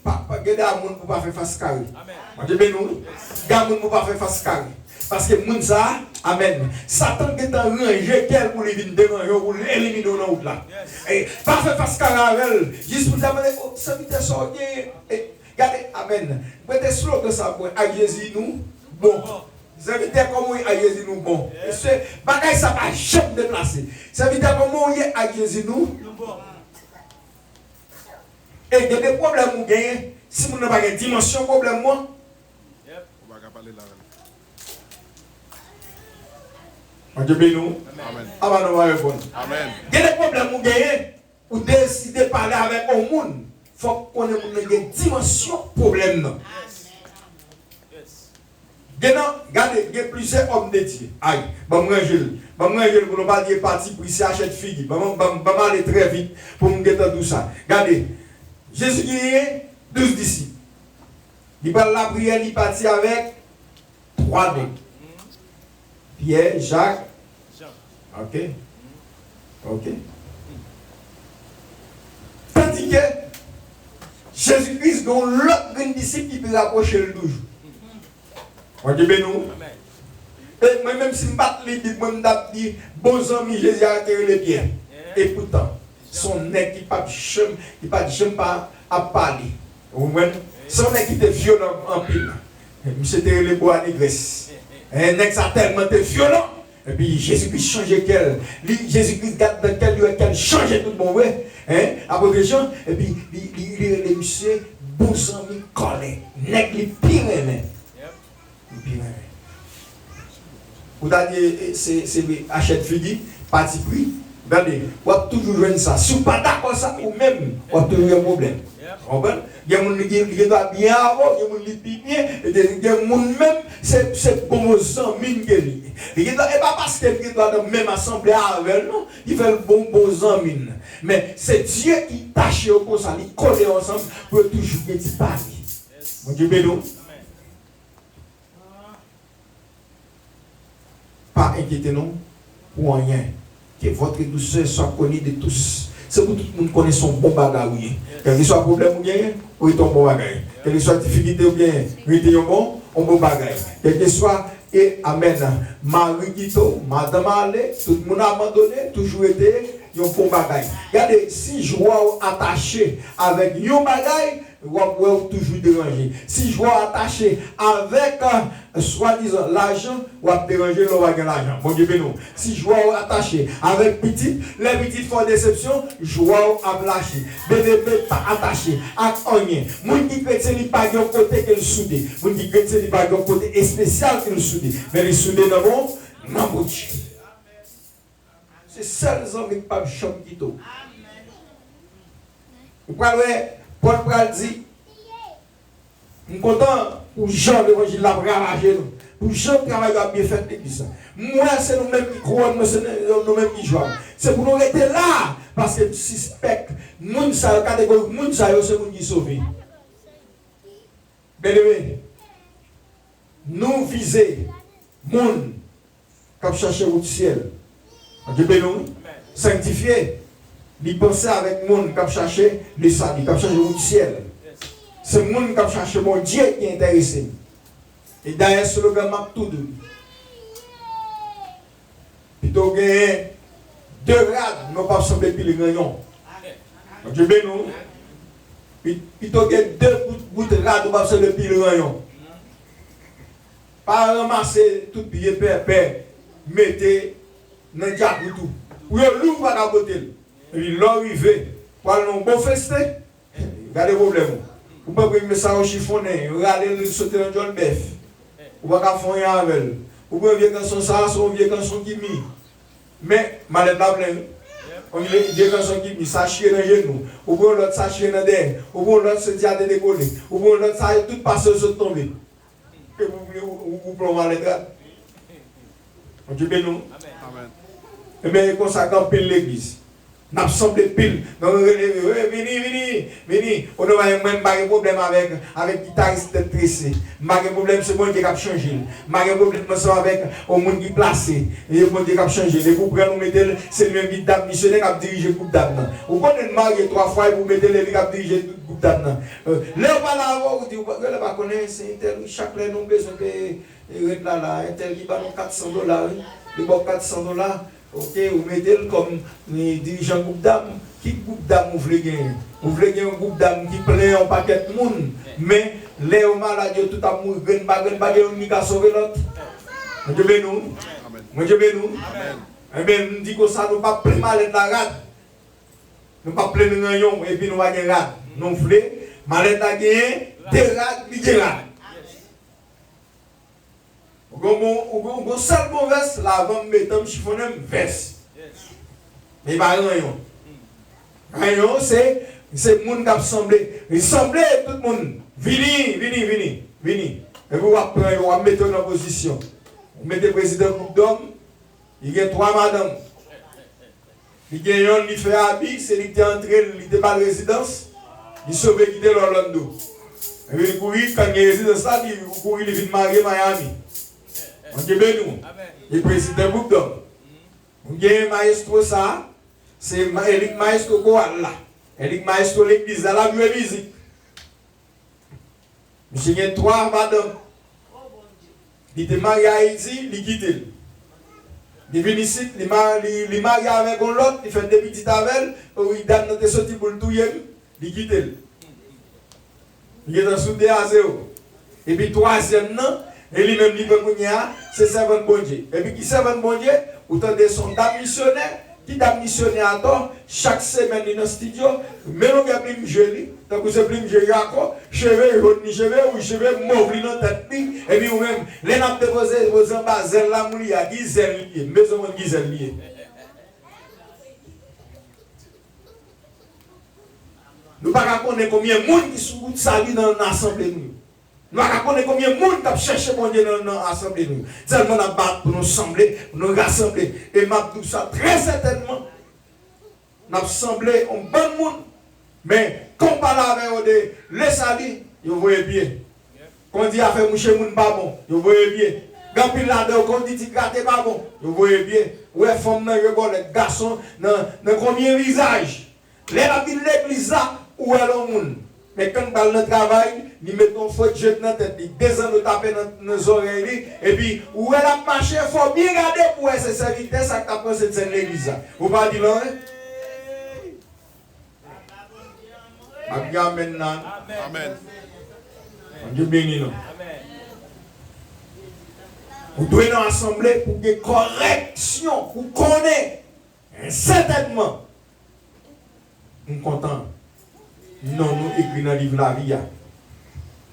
Pas gade à moun pour pas faire face carré. Amen. Dieu béni nous. Gade moun pour pas faire face carré. Parce que moun ça, amen. Satan qui est en rangé quel pour lui venir déranger pour l'éliminer dans route là. Et pas faire face carré avec elle. Juste pour demander ça vite sortir. Regardez, amen. Mettez slogan ça pour à Jésus nous bon. Ça veut dire comment à Jésus nous bon. C'est bagaille ça pas jamais déplacer. Ça veut dire comment à Jésus nous bon. Et il y a des problèmes où gagner. Si vous n'avez pas de dimension problème moi. On va parler là. On Dieu béni nous. Amen. Avant de répondre. Amen. Il y a des problèmes où gagner. Ou décider de parler avec un monde. Faut qu'on ait une dimension problème. Regardez, il y a plusieurs hommes de Dieu. Aïe, bon, moi, pour ne pas dire parti pour ici achète figue. Maman aller très vite pour me dire tout ça. Regardez, Jésus qui est 12 disciples. Il parle la prière, il partit avec 3 nègres. Pierre, Jacques. Ok. Ok. Tandis que Jésus-Christ, dont l'autre disciple qui peut approcher le toujours. On dit, ben nous. Et moi, même si je ne bats les Bibles, je me dis, bons amis, Jésus a atterri les pieds. Et pourtant, son nez qui ne pas à parler. Vous comprenez? Son nez qui était violent en pile. Monsieur était les bois à négresse. Un nez ça tellement été violent. Et puis Jésus-Christ changeait quel. Jésus-Christ garde dans quel lieu, quel changeait tout le monde. Hein? Après les gens, et puis les monsieur, bons amis, collés. Nez qui pire, mais. Vous avez dit, c'est achète fini, parti pris. Regardez, vous avez toujours joué ça. Si vous n'êtes pas d'accord ça, ou même, vous avez toujours un problème. Vous comprenez? Il y a des gens qui doivent bien avoir, il y a des gens qui bien, et il y a des gens même, c'est bon aux amis qui sont. Et pas parce qu'ils doivent dans la même assemblée avec nous, ils font bon aux amis. Mais c'est Dieu qui tâche comme ça, ils collent ensemble pour toujours bien parler. Mon Dieu béni. Pas inquiétez-nous pour rien. Que votre douceur soit connue de tous. C'est pour tout le monde connaît son bon bagage. Quel que soit le problème ou bien, ou est un bon bagage. Quelle que soit la difficulté ou bien, ou est un bon bagage. Quel que soit, et amen. Marie Quito, Madame Ale, tout le monde a abandonné, toujours été un bon bagage. Regardez, si je vois attaché avec un bagage, vous pouvez toujours déranger. Si je vois attaché avec, soi-disant, l'argent, vous pouvez déranger l'argent. Bon Dieu, nous. Si je vois attaché avec petit, les petites font déception, je vois lâcher. Bébé, pas attaché. À rien. Moun qui chrétien, il pas un côté qu'il soude. Moun qui chrétien, il pas un côté spécial qu'il soude. Mais il soude dans bon, non, mon Dieu. C'est seul les hommes qui ne pas chambre qui tout. Vous parlez. Paul Pral dit, je suis content pour Jean l'évangile l'a ravagé. Pour Jean le travail a bien fait l'église. Moi, c'est nous-mêmes qui croyons, moi, c'est nous-mêmes qui jouons. C'est pour nous rester là, parce que suspect, nous, ça, catégorie, nous, ça, c'est nous qui sauvés. Bien aimé, nous viser, monde, comme chercher au ciel. Dieu béni, sanctifié. Il pensait avec le monde qui cherche le salut, qui cherche le ciel. C'est le monde qui cherche mon Dieu qui est intéressé. Et d'ailleurs, ce slogan m'a tout dit. Plutôt que 2 rades, nous ne pas sembler plus le gagnant. Dieu béni. Plutôt que 2 bouts de rades, nous ne pas sembler plus le gagnant. Pas ramasser tout pied père, mettez dans le diable tout. Ou l'ouvre à la côté. Il l'a arrivé. Pour un bon festin, regardez le problème. Vous pouvez mettre ça au chiffonné, regardez le sauter dans John Beth. Vous pouvez faire rien avec elle. Vous pouvez vieux canson ça, son vieux canson qui mis. Mais, malade la pleine. On dit vieux canson qui mis, ça chie dans les genoux. Vous pouvez l'autre ça chie dans les vous pouvez l'autre se dire de décoller. Vous pouvez l'autre ça tout passer sur tomber. Que vous plombez les gars. On dit béni. Amen. Et bien, comme ça, quand pile l'église. N'a pas semblé pile. Donc, vini. On n'a même pas de problème avec guitariste tressé. Pas de problème, c'est moi qui a changé. Pas de problème, c'est avec le monde qui est placé. Et le monde qui a changé. Les groupes nous mettez, c'est le même guide missionnaire qui a dirigé le groupe d'âme. Vous connaissez marié 3 fois et vous mettez les qui a dirigé le groupe d'âme. Là, voilà, vous dites, vous ne connaissez pas, c'est chaque année, nous besoin de là, un tel qui va nous $400. Il va $400. Ok, vous mettez comme dirigeant groupe d'âme. Qui groupe d'âme vous voulez gagner? Vous voulez gagner un groupe d'âme qui plaît un paquet de monde. Mais les malades, tout à mourir, ils ne peuvent pas sauver l'autre. Moi, je bénis nous. Moi, je bénis nous. Eh bien, nous disons que ça, nous ne pas plus mal de la rade. Nous ne pas plus de rayon et puis nous ne pas de rade. Nous voulons mal de la gagner, des rades, des rades. Au seul mauvaise, la avant de mettre un chiffonné, veste. Mais pas rien. Rien, c'est le monde qui a semblé. Il semblait tout le monde. Vini. Et vous allez mettre en position. Vous mettez le président groupe d'hommes, Il y a 3 madames. Il y a un qui fait habit, c'est lui qui est entré, il était pas de résidence. Il sauve quitter l'Orlando. Et puis il courit, quand il y a résidence là, il courit, il vient marier Miami. On dit bien nous. Il président groupe d'hommes. Il y a un maestro ça, c'est Eric Maestro Koal là. Eric Maestro l'église là, la musique. Monsieur, il y a 3 madames. Il était marié à Haïti, il quitte. Il vient ici, il est marié avec l'autre, il fait des petites avec elle, il donne notre sortie pour le tout, il quitte. Il est en soudé à 0. Et puis, 3e, et lui-même, il peut c'est servant de bon Dieu. Et puis, qui servant de bon Dieu, autant de son dame missionnaire, qui dame missionnaire à tort, chaque semaine, il est dans le studio, mais on a pris joli, tant que c'est pris joli encore, cheveux, cheveux, ou cheveux, mauvais dans la tête, et puis, ou-même, les nappes déposées, vous en bas, zèle la mouille, à qui zèle lié, maison qui zèle lié. Nous ne pouvons pas connaître combien de monde qui sont salués dans l'assemblée. Nous ne pouvons pas connaître combien de monde qui cherche mon Dieu dans l'assemblée. Tellement nous battre pour nous assembler, pour nous rassembler. Et tout ça, très certainement, nous avons assemblé un bon monde. Mais quand on parle avec eux, les salis, vous voyez bien. Quand on dit affaire moucher moun pas bon, vous voyez bien. Quand on là-dedans, quand on dit gâté pas bon, vous voyez bien. Ouais, femme, les garçons, dans combien de visages. Les rabines de l'église là, où est le monde? Mais quand on parle de travail, nous mettons faute jeter dans la tête, nous ans nous taper dans nos oreilles, et puis où est la marché, il faut bien regarder pour ces serviteurs, ça qui a pensé de cette église là. Vous ne parlez pas de Amen. Amen. Dieu béni nous. Vous devez nous assembler pour des corrections, pour connaître certainement. Nous sommes contents. Non, nous écrit dans le livre La Vie.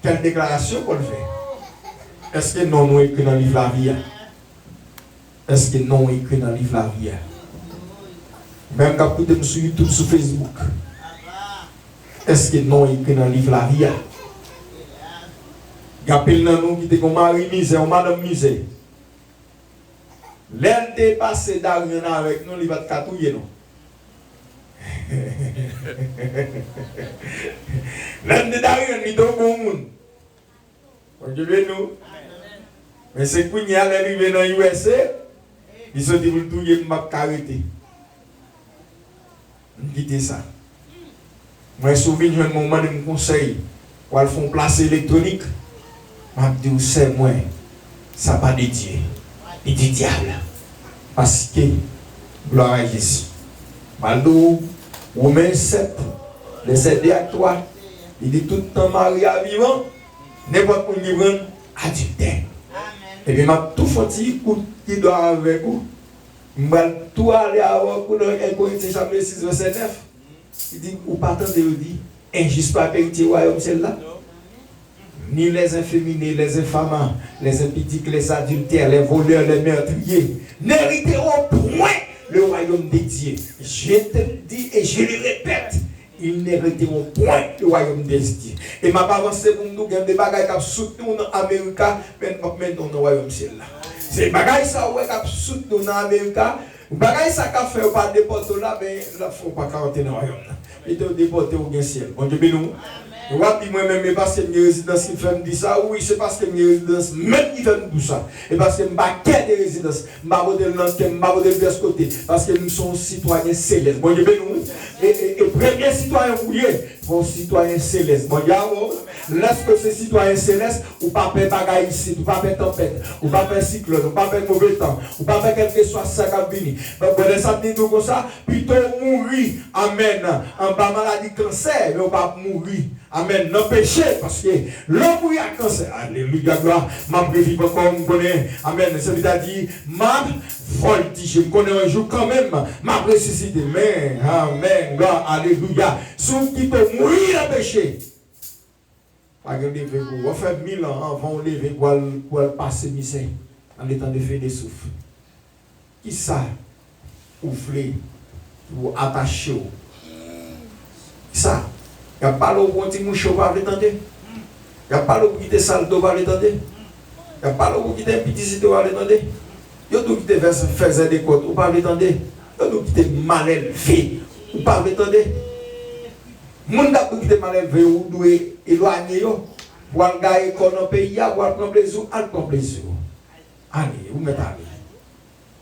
Quelle déclaration qu'on fait? Est-ce que non, nous écrit dans le livre La Vie? Est-ce que non, nous écrit dans le livre La Vie? Même quand vous êtes sur YouTube, sur Facebook. Est-ce que non, nous écrit dans le livre La Vie? Il y a pile dans nous qui étaient comme Marie Misère, Madame Misère. L'aile dépassée d'Ariane avec nous, il va te catouiller, non? L'un de Darian, il est au bon monde. Vous voyez nous? Mais c'est qu'il y a arrivé dans l'USA, ils sont dit, vous tout y m'a carité. Quittez ça. Moi, je me souviens d'un moment de mon conseil, pour faire une place électronique. Je me dis, c'est moi, ça pas de Dieu, ni du diable. Parce que, gloire à Jésus. Maldo, Romains 7, les 7 à 3, il dit tout le temps marié à vivant, n'importe où il prend adultère. Et puis, m'a tout fait coup qui doit avec vous. M'a tout aller avec vous dans 1 Corinthiens chapitre 6, verset 9. Il dit, ou pas tant de dire, injuste pas héritier royaume celle-là. Ni les inféminés, les infamants, les impudiques, les adultères, les voleurs, les meurtriers, n'hériteront point le royaume des dieux. Je te le dis et je le répète, ils n'hériteront point le royaume des dieux. Et ma parole, c'est pour nous, il y a des bagages qui soutenus dans l'Amérique, mais maintenant dans le royaume celle-là. C'est des bagages qui soutenus dans l'Amérique, les bagages qui fait pas déporter là, mais il ne faut pas quarantaine dans le royaume. Et te déporter au bien ciel. Bon Dieu bénou. Moi-même, mais parce que mes résidences qui font dire ça, oui, c'est parce que mes résidences, même qui font tout ça. Et parce que je n'ai des résidences, je n'ai pas de l'antenne, je n'ai pas de l'autre côté. Parce que nous sommes citoyens célestes. Bon Dieu bénou. Et premier citoyen, oui, bon citoyen céleste. Bon Dieu, lorsque ces citoyens célestes, ou pas faire bagaille ici, ou pas faire tempête, ou pas faire cyclone, ou pas faire mauvais temps, ou pas faire quelque chose ça qui a venu. Bon, ça dit tout comme ça, plutôt mourir, amen, en bas maladie cancer, mais on va mourir. Amen. Non péché, parce que l'homme mourir à cancer. Alléluia, gloire. Ma prévie, comme on connaît. Amen. Ça veut dire, ma voltige. Je me connais un jour quand même. Ma ressuscité. Mais, amen. Gloire. Alléluia. Ceux qui peuvent mourir à péché. Pas de lever pour. On fait 1000 ans avant de lever pour passer misère. En étant de faire des souffles. Qui ça? Ouvler. Ou attacher. Ça. Il n'y a pas l'eau pour un petit mouchon pour l'attendre. Il n'y a pas l'eau pour quitter sale d'eau pour l'attendre. Il n'y a pas l'eau pour quitter un petit site pour l'attendre. Yo tout qui te faisait des côtes, ou pas attendre. Yo tout qui te mal élevé, ou pas attendre. Moun da qui te mal élevé ou doit éloigner yo. Pour aller gagner dans le pays, pour aller prendre plaisir, aller prendre plaisir. Allez, vous mettez allez.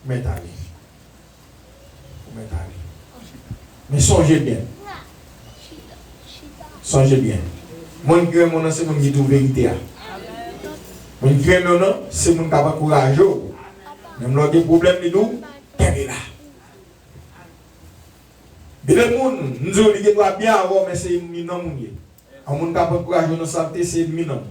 Mettez allez. Vous mettez allez. Mais songez bien. Songez bien. Mon qui est mon nom, c'est mon qui trouve vérité. Mon qui est mon nom, c'est mon qui a courage. Même là, des problèmes, nous, qu'elle est là. Mais le monde, nous doit bien avoir, mais c'est une minimum. On ne peut pas encourager nos santé, c'est ennemi non.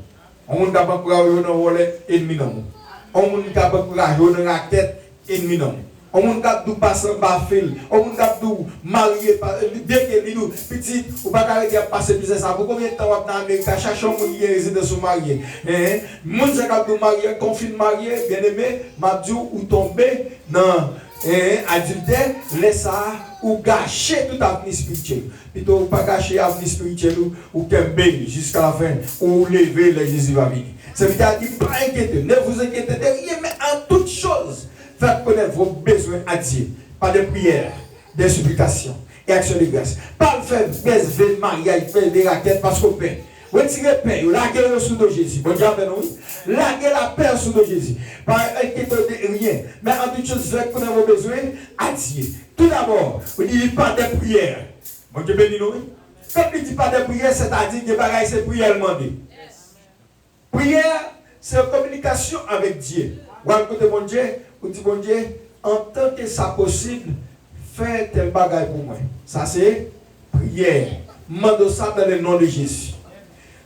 On ne peut pas encourager nos volets, ennemi non. On ne peut pas encourager nos raquettes, ennemi non. On ne peut pas passer en bas fil. On ne peut pas marier, bien que nous, petit, ou pas arrêter de passer business. Pour combien de temps on va dans l'Amérique, chaque chose qui est résident sur marié. Moun se cap de marier, confine marié, bien aimé, m'a dit ou tomber dans adultère, laisse ça ou gâcher tout avenir spirituel. Plutôt pas gâcher l'avenir spirituel ou qu'embellir jusqu'à la fin ou lever le Jésus va venir. Ça veut dire pas inquiéter, ne vous inquiétez de rien, mais en toute chose, faites connaître vos besoins à Dieu par des prières, des supplications et actions de grâce. Pas le faire baiser de mariage, faire des raquettes parce qu'on paie. Retirez paix, laguez le sous de Jésus. Bon Dieu, nous. Laguez la paix sous de Jésus. Pas inquiéter de rien. Mais en toute chose, faites connaître vos besoins à Dieu. Tout d'abord, vous dites pas des prières. Bon Dieu, bénis nous. Quand vous dites pas des prières, c'est-à-dire que bagaille, c'est prière demandée. Prière, c'est une communication avec Dieu. Ou à côté mon Dieu, vous dites bon Dieu, en tant que ça possible, fais tel bagaille pour moi. Ça c'est prière. Mande ça dans le nom de Jésus.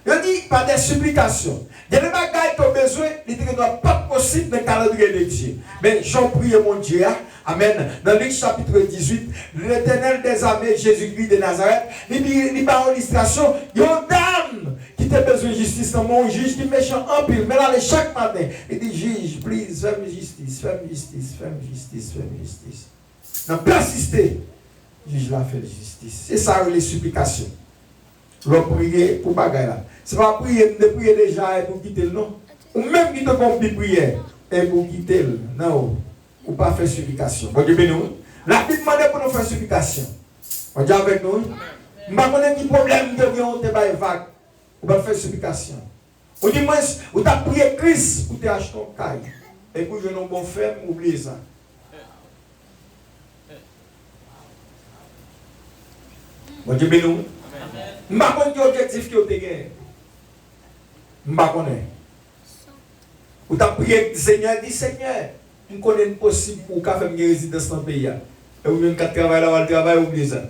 Je dis par des supplications. Il y a des bagailles qui ont besoin, il n'est pas possible dans le calendrier de Dieu. Mais j'en prie mon Dieu. Amen. Dans Luc chapitre 18, l'Éternel des armées, Jésus-Christ de Nazareth, il parle en illustration, il y a une dame qui a besoin de justice dans mon juge qui est méchant en pile. Mais là, chaque matin, il dit juge, please, fais-moi justice, fais-moi justice, fais-moi justice, fais-moi justice. Donc, persister, juge l'a fait justice. C'est ça les supplications. Le prier pour bagaille là. C'est pas prier, de prier déjà et pour quitter le nom. Ou même qui te compte prière et pour quitter le non. Ou pas faire supplication. Bon Dieu béni nous. La Bible demande pour nous faire supplication. Bon Dieu avec nous. Je ne sais pas quel problème de bien on te baille vague. Ou pas faire supplication. Ou du moins, ou t'as prié Christ pour t'acheter ton caille. Et pour jouer un bon ferme, oubliez ça. Bon Dieu béni nous. Je ne sais pas quel objectif que vous avez gagné. Je ne sais pas. Ou tu as prié, Seigneur, dis Seigneur, nous connaissons possible pour faire une résidence dans le pays. Et vous avez un travail là, le travail, oubliez ça.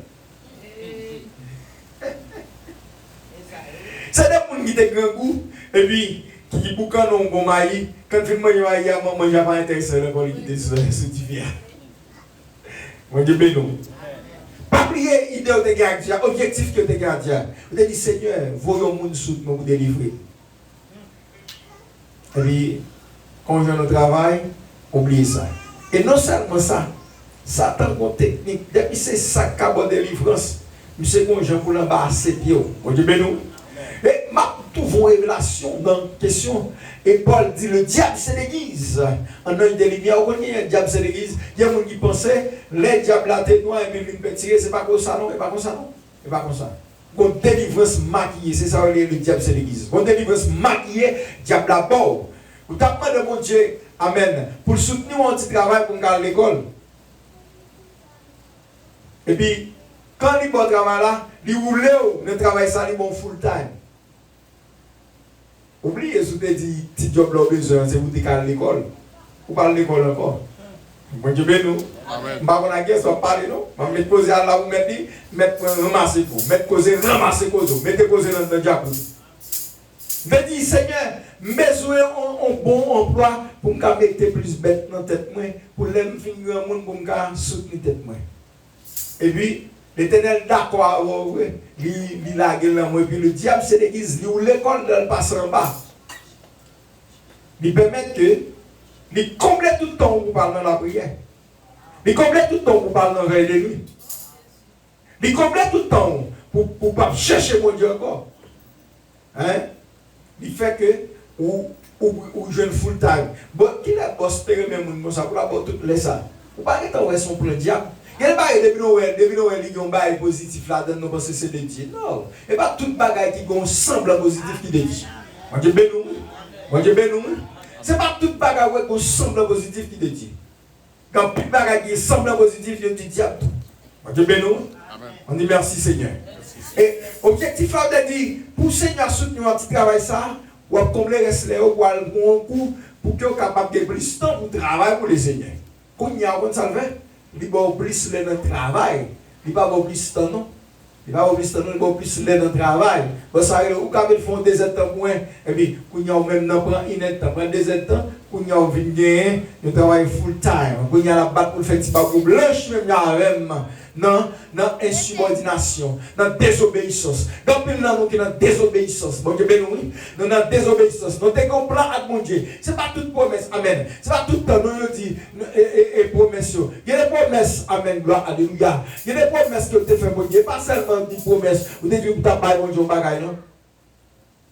C'est des gens qui ont grand goût, et puis qui boucan un bon maïs, quand ils mangent maïs, maman n'a pas intéressé pour les quitter sur le Mon Dieu béni. Pas prier idée de garder, objectif que de garder. Vous avez dit Seigneur, voyons mon soute pour vous délivrer. Et puis, quand je viens au travail, oubliez ça. Et non seulement ça, Satan a une technique. Depuis c'est ça qui a une délivrance. Je sais qu'on j'ai pour l'embarrasser pied. Mon Dieu béni. Et ma trouve une révélation dans la question. Et Paul dit le diable c'est l'église. En œil de lumière, on connaît le diable c'est l'église. Il y a des gens qui pensaient, les diables à tête noire et puis ils peuvent tirer, c'est pas comme ça non, c'est pas comme ça non. C'est pas comme ça. Une délivrance maquillée, c'est ça le diable c'est l'église. Une délivrance maquillée, diable à bord. Vous tapez de mon Dieu, amen, pour soutenir mon petit travail pour aller à l'école. Et puis, quand il va travail là, il roule, le travail ça, il bon full time. Oubliez ce que tu dis, petit job là besoin, c'est vous qui allez à l'école. Vous parlez de l'école encore. Bon Dieu béni nous. Je ne vais pas dire ça, parler non. Je vais poser à là où mettre ramasser tout. Mettre causer, ramasser cause. Mettez causer dans le diable. Je dis Seigneur, besoin un bon emploi pour me mettre plus bête dans la tête pour les finir un monde pour me soutenir tête moi. Et puis l'Éternel d'accord, il a gueule moi, puis le diable c'est l'église, il l'école de passer en bas. Il permet que il complète tout le temps pour parler dans la prière. Il complète tout le temps pour parler dans la veille de nuit. Il complète tout le temps pour pas chercher mon Dieu encore. Hein? Il fait que ou ou jeune full time. Bon, qui est boss terre même ça pour la tout les ça. Ou pas que t'envoies son plan diable. Quel bail depuis Noël il y a un bail positif là dedans parce que c'est de Dieu. Non, et pas toute bagaille qui gon semble positif qui de Dieu. Mon Dieu bénou. Mon Dieu bénou. C'est pas toute bagaille qui semble positif qui de Dieu. Quand toute bagaille qui semble positif il dit diable. Mon Dieu bénou. On dit merci Seigneur. Et objectif là de dire pour Seigneur soutenir un petit travail ça, ou combler reste les pour un coup pour que capable de plus temps pour travailler pour les Seigneur. Quand il y a un salvé, il va plus le travail, il va plus temps non. Il va plus temps non, il va plus le travail. Parce que ou quand ils font des temps moins et puis quand il y a même non prend une temps, prend des temps, quand il y a vinn nous travaille full time. Quand il y a la batte pour faire petit pas pour blanche même non insubordination, dans désobéissance. Dans le pays, nous sommes dans désobéissance. Bon Dieu béni, nous sommes dans désobéissance. Nous sommes plan avec mon Dieu. Ce n'est pas toute promesse, amen. Ce n'est pas tout le temps, nous dit, et promesses. Il y a des promesses, amen, gloire, alléluia. Il y a des promesses que tu as fait, mon Dieu. Pas seulement des promesses, où tu as dit que tu as parlé, mon Dieu, bagaille, non.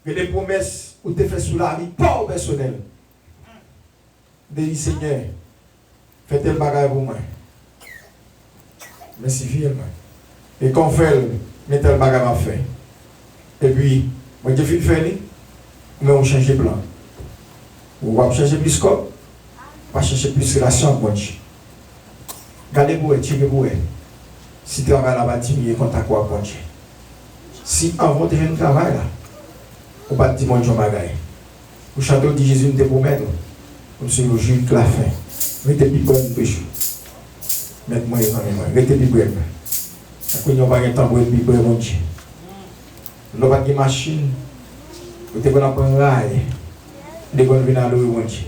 Il y a des promesses où tu as fait sous la vie, pas au personnel. Dis, Seigneur, fais tel bagaille pour moi. Mais c'est fièrement. Et quand on fait, mais tel bagage à faire. Et puis, moi je fais faire, mais on change de plan. On va changer plus de scope, on va chercher plus de relation avec moi. Gardez pour elle, tirez pour elle. Si tu travailles là-bas, tu es contact avec moi. Si avant de faire un travail là, on va te dire mon Dieu bagaille. Au château de Jésus, nous te promettons. Comme si nous jouons la fin. Mettez plus bonne péché. Mettez-moi quand même. Mettez plus bonne. Quand on va avoir un temps pour être plus bon, mon Dieu. Nous avons une machine. Vous avez un rail. Vous avez venir à l'eau, mon Dieu.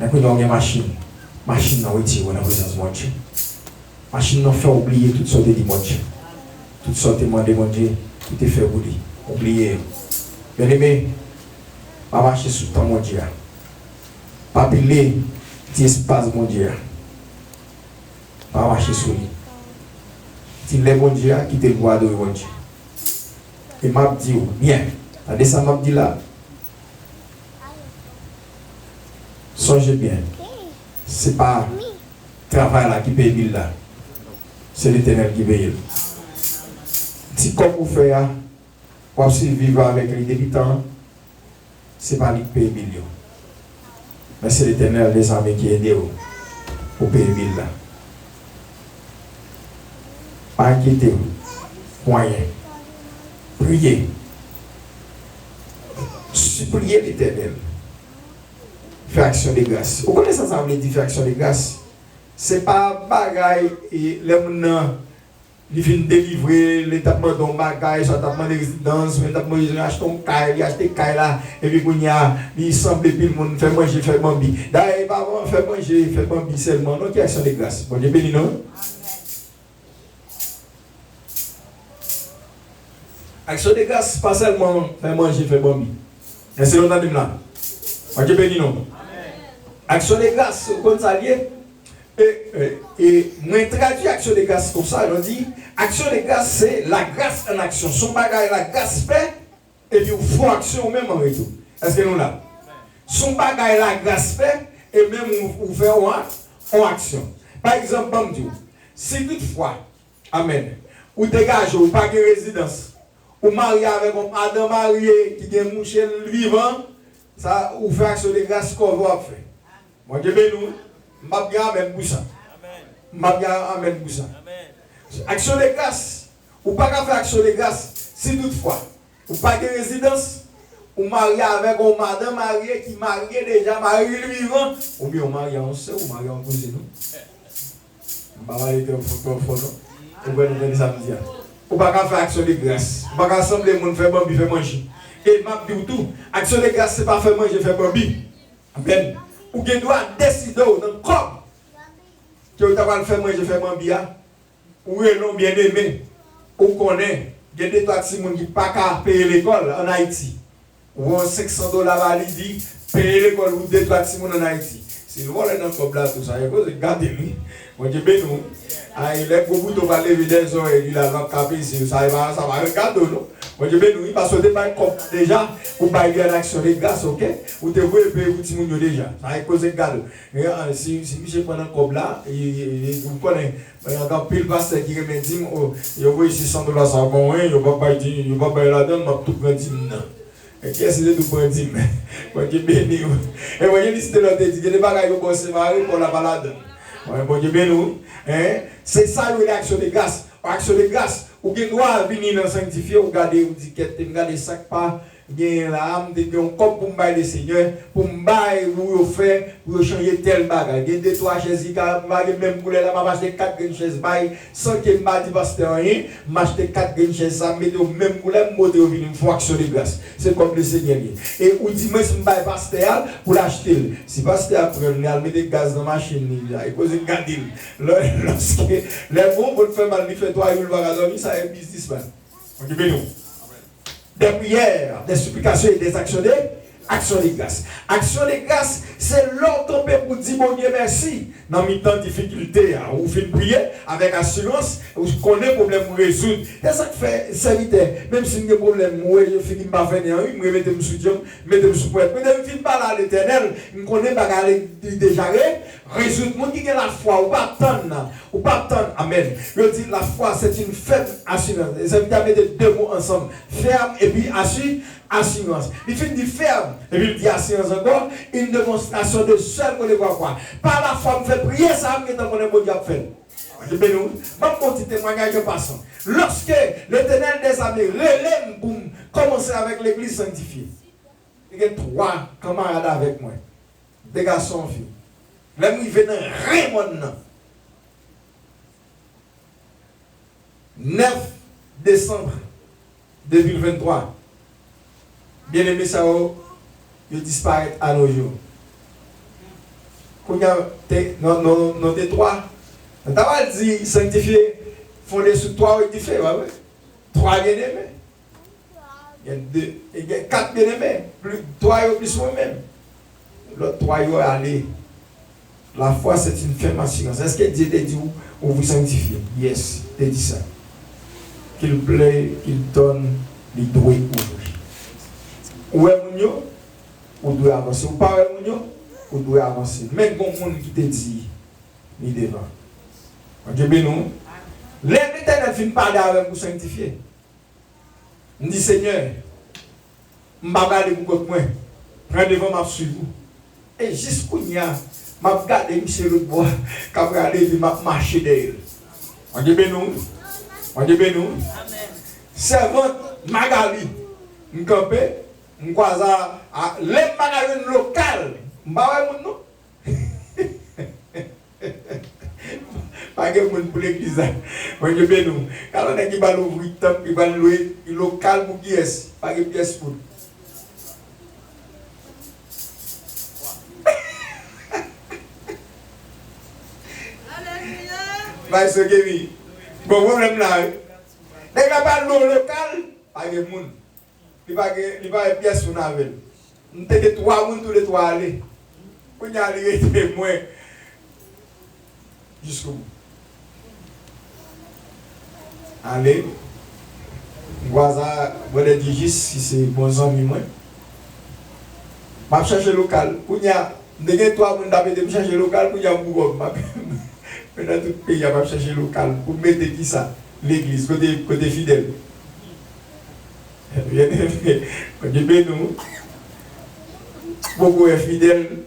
Quand on a une machine. Machine n'a pas été dans la présence, mon Dieu. Machine n'a fait oublier toutes sortes de mon Dieu. Toutes sortes de mon Dieu. Tout est fait oublier. Oublier. Bien aimé, pas marcher sous le temps, mon Dieu. Pas piler petit espace, mon Dieu. Pas marcher sous lui. Si les mon Dieu qui te voit de mon Dieu. Et m'a dit, bien, attendez ça m'a dit là. Songez bien. C'est pas le travail là qui paye là. C'est l'Éternel qui paye. Si comme vous faites, vous vivre avec les débitants, ce n'est pas lui qui paye millions. Mais c'est l'Éternel des armées qui aide vous pour payer mille là. Pas inquiétez-vous. Moyen. Priez. Suppliez l'Éternel. Faire action de grâce. Vous connaissez ça, veut dire faire action de grâce? Ce n'est pas bagaille et les gens qui viennent délivrer l'établissement d'un bagage, l'établissement de résidence, l'établissement de acheter un caille, acheter un caille là, et puis il semble que le monde fait manger, fait bambi. D'ailleurs, pas vraiment fait manger, fait bambi seulement. Donc, il y a action de grâce. Bon Dieu béni, non? Action de grâce, pas seulement faire manger, faire bambi. Est-ce que vous entendez là? Bon Dieu béni, non? Action de grâce, vous comprenez ça lié? Et moi traduis action de grâce comme ça, on dit action de grâce c'est la grâce en action. Son bagage la grâce fait et puis vous faites action même en retour. Est-ce que nous là? Son bagage la grâce fait et même vous faites en action. Par exemple, si toutefois, amen, ou dégagez ou pas de résidence, ou marié avec un Adam marié qui est mouché vivant, ça vous faites action de grâce qu'on va faire. Moi je vais nous. Mabia amen boussa. Mabia amen boussa. Action de grâce. Ou pas qu'à faire action de grâce. Si toutefois, ou pas de résidence, ou marié avec un madame mariée qui marié déjà, marié vivant, ou bien on marie en sœur, ou marié en cousin. On va aller faire un photo. Ou bien nous venir samedi. Ou pas qu'à faire action de grâce. Ou pas qu'à assembler les gens faire bambi, faire manger. Et m'a dit tout. Action de grâce, c'est pas faire manger, faire bambi. Amen. Ou que doit décider dans le corps que vous avez fait manger, faire bambia, ou non bien aimé, ou connaît, il y a des gens qui ne peuvent pas payer l'école en Haïti. Ou $500 à l'idi, payer l'école ou des gens qui en Haïti. Si vous voulez dans le corps là, tout ça, regardez-lui. Moi je vais nous. Il est beaucoup de lever des oreilles, il a capé, ça va regarder, non? Bon Dieu béni, parce que déjà, vous baillez en action de grâce, ok? Vous devez payer vous petit moun déjà. Ça a causé gal. Si monsieur prend un cob là, vous connaissez, il y a un pile pasteur qui me dit, il y a ici $100 ça bon, il va pas dire, il va pas la donne, m'a tout prendre 10 et qui est-ce que tout prendre 10 Bon Dieu béni. Et vous voyez l'histoire de l'autre dit que les bagages vont se séparer pour la balade. Bon Dieu béni. C'est ça une action de grâce. Action de grâce. Ou bien doit venir dans sanctifier, ou garder, ou dire que tu garder ça pas, bien la âme de Dieu, comme pour me le Seigneur, pour me bailler, pour faire, pour changer tel bagage. Il y a deux, trois chaises, il y a même couleur là, m'a acheté 4 chaises, sans que m'a dit pasteur rien, m'a acheté 4 chaises, ça met au même couleur, moi de venir une fois action de grâce. C'est comme le Seigneur. Et ou dit moi, si me baille pasteur pour l'acheter. Si pasteur prend, il met des gaz dans la machine, il pose une garde. Lorsque les bons pour faire mal, il fait toi, il va dormir, ça est businessman. On dit béni. Des prières, des supplications et des actions de grâce. Action de grâce, c'est l'ordre pour dire mon Dieu merci. Dans mes temps de difficulté, vous faites prier avec assurance, vous connaissez le problème, vous résoudre. C'est ça que fait serviteur. Même si vous avez un problème, je finis par venir, je mets mes soutien, mettez-moi sous poète. Mais je ne finis pas là à l'éternel, je connais pas déjà résoudre. Moi qui ai la foi, ou pas attendre, amen. Je dis la foi, c'est une faible assurance. Les amis, mettez deux mots ensemble, ferme et puis assurance. Il fait du ferme et puis il dit assurance encore, une démonstration de seul qu'on ne voit quoi. Par la foi, on fait prier, ça va qu'on est bon Dieu fait. Je vais nous, mon petit témoignage passant. Lorsque l'Éternel des armées relève pour commencer avec l'église sanctifiée, il y a 3 camarades avec moi, des garçons filles. Là, ils viennent Raymond. 9 décembre 2023. Bien aimé, ça va disparaître à nos jours. Quand il y a non, 3. On t'a dit sanctifié, fondé sur 3 édifiés. 3 bien-aimés. Il y a 4 bien-aimés. 3 et plus moi-même. L'autre 3 est allé. La foi, c'est une ferme assurance. Est-ce que Dieu t'a dit où vous sanctifiez? Yes, il dit ça. Qu'il plaît, qu'il donne les droits aujourd'hui. Où est mon yo? Ou doit avancer. Ou pas est mon yo? Ou doit avancer. Même bon monde qui te dit, il devant. Dieu béni. L'Éternel finit par parler avec vous sanctifier. On dit Seigneur, je ne vais pas regarder pour moi. Prends devant ma suivre. Et jusqu'où il y a, je vais regarder M. le bois, je vais regarder, je vais marcher derrière. On dit béni. On dit béni. Servante Magali, je suis campé, je suis à les magasins locaux. Je ne vais pas non. Pas de monde pour l'église. On dit béni. Quand on a qui va l'ouvrir, il va louer local pour qui est. Pas de pièce pour. Bah, ce qui est bon problème là. Dès que pas l'eau local, pas de monde. Il va y pièce pour navel. On te dit 3 monde tous les 3 aller. Pour y aller moins jusqu'au bout. Allez. Voisin, vous allez dire si c'est bon ami moi. Je chercher local. Pour y aller 3 monde d'abord de chercher local pour y aller Bougom. Mais dans tout le pays, il va chercher local pour mettre qui ça? L'église, côté fidèle. Bien aimé, quand Dieu nous, beaucoup est fidèle,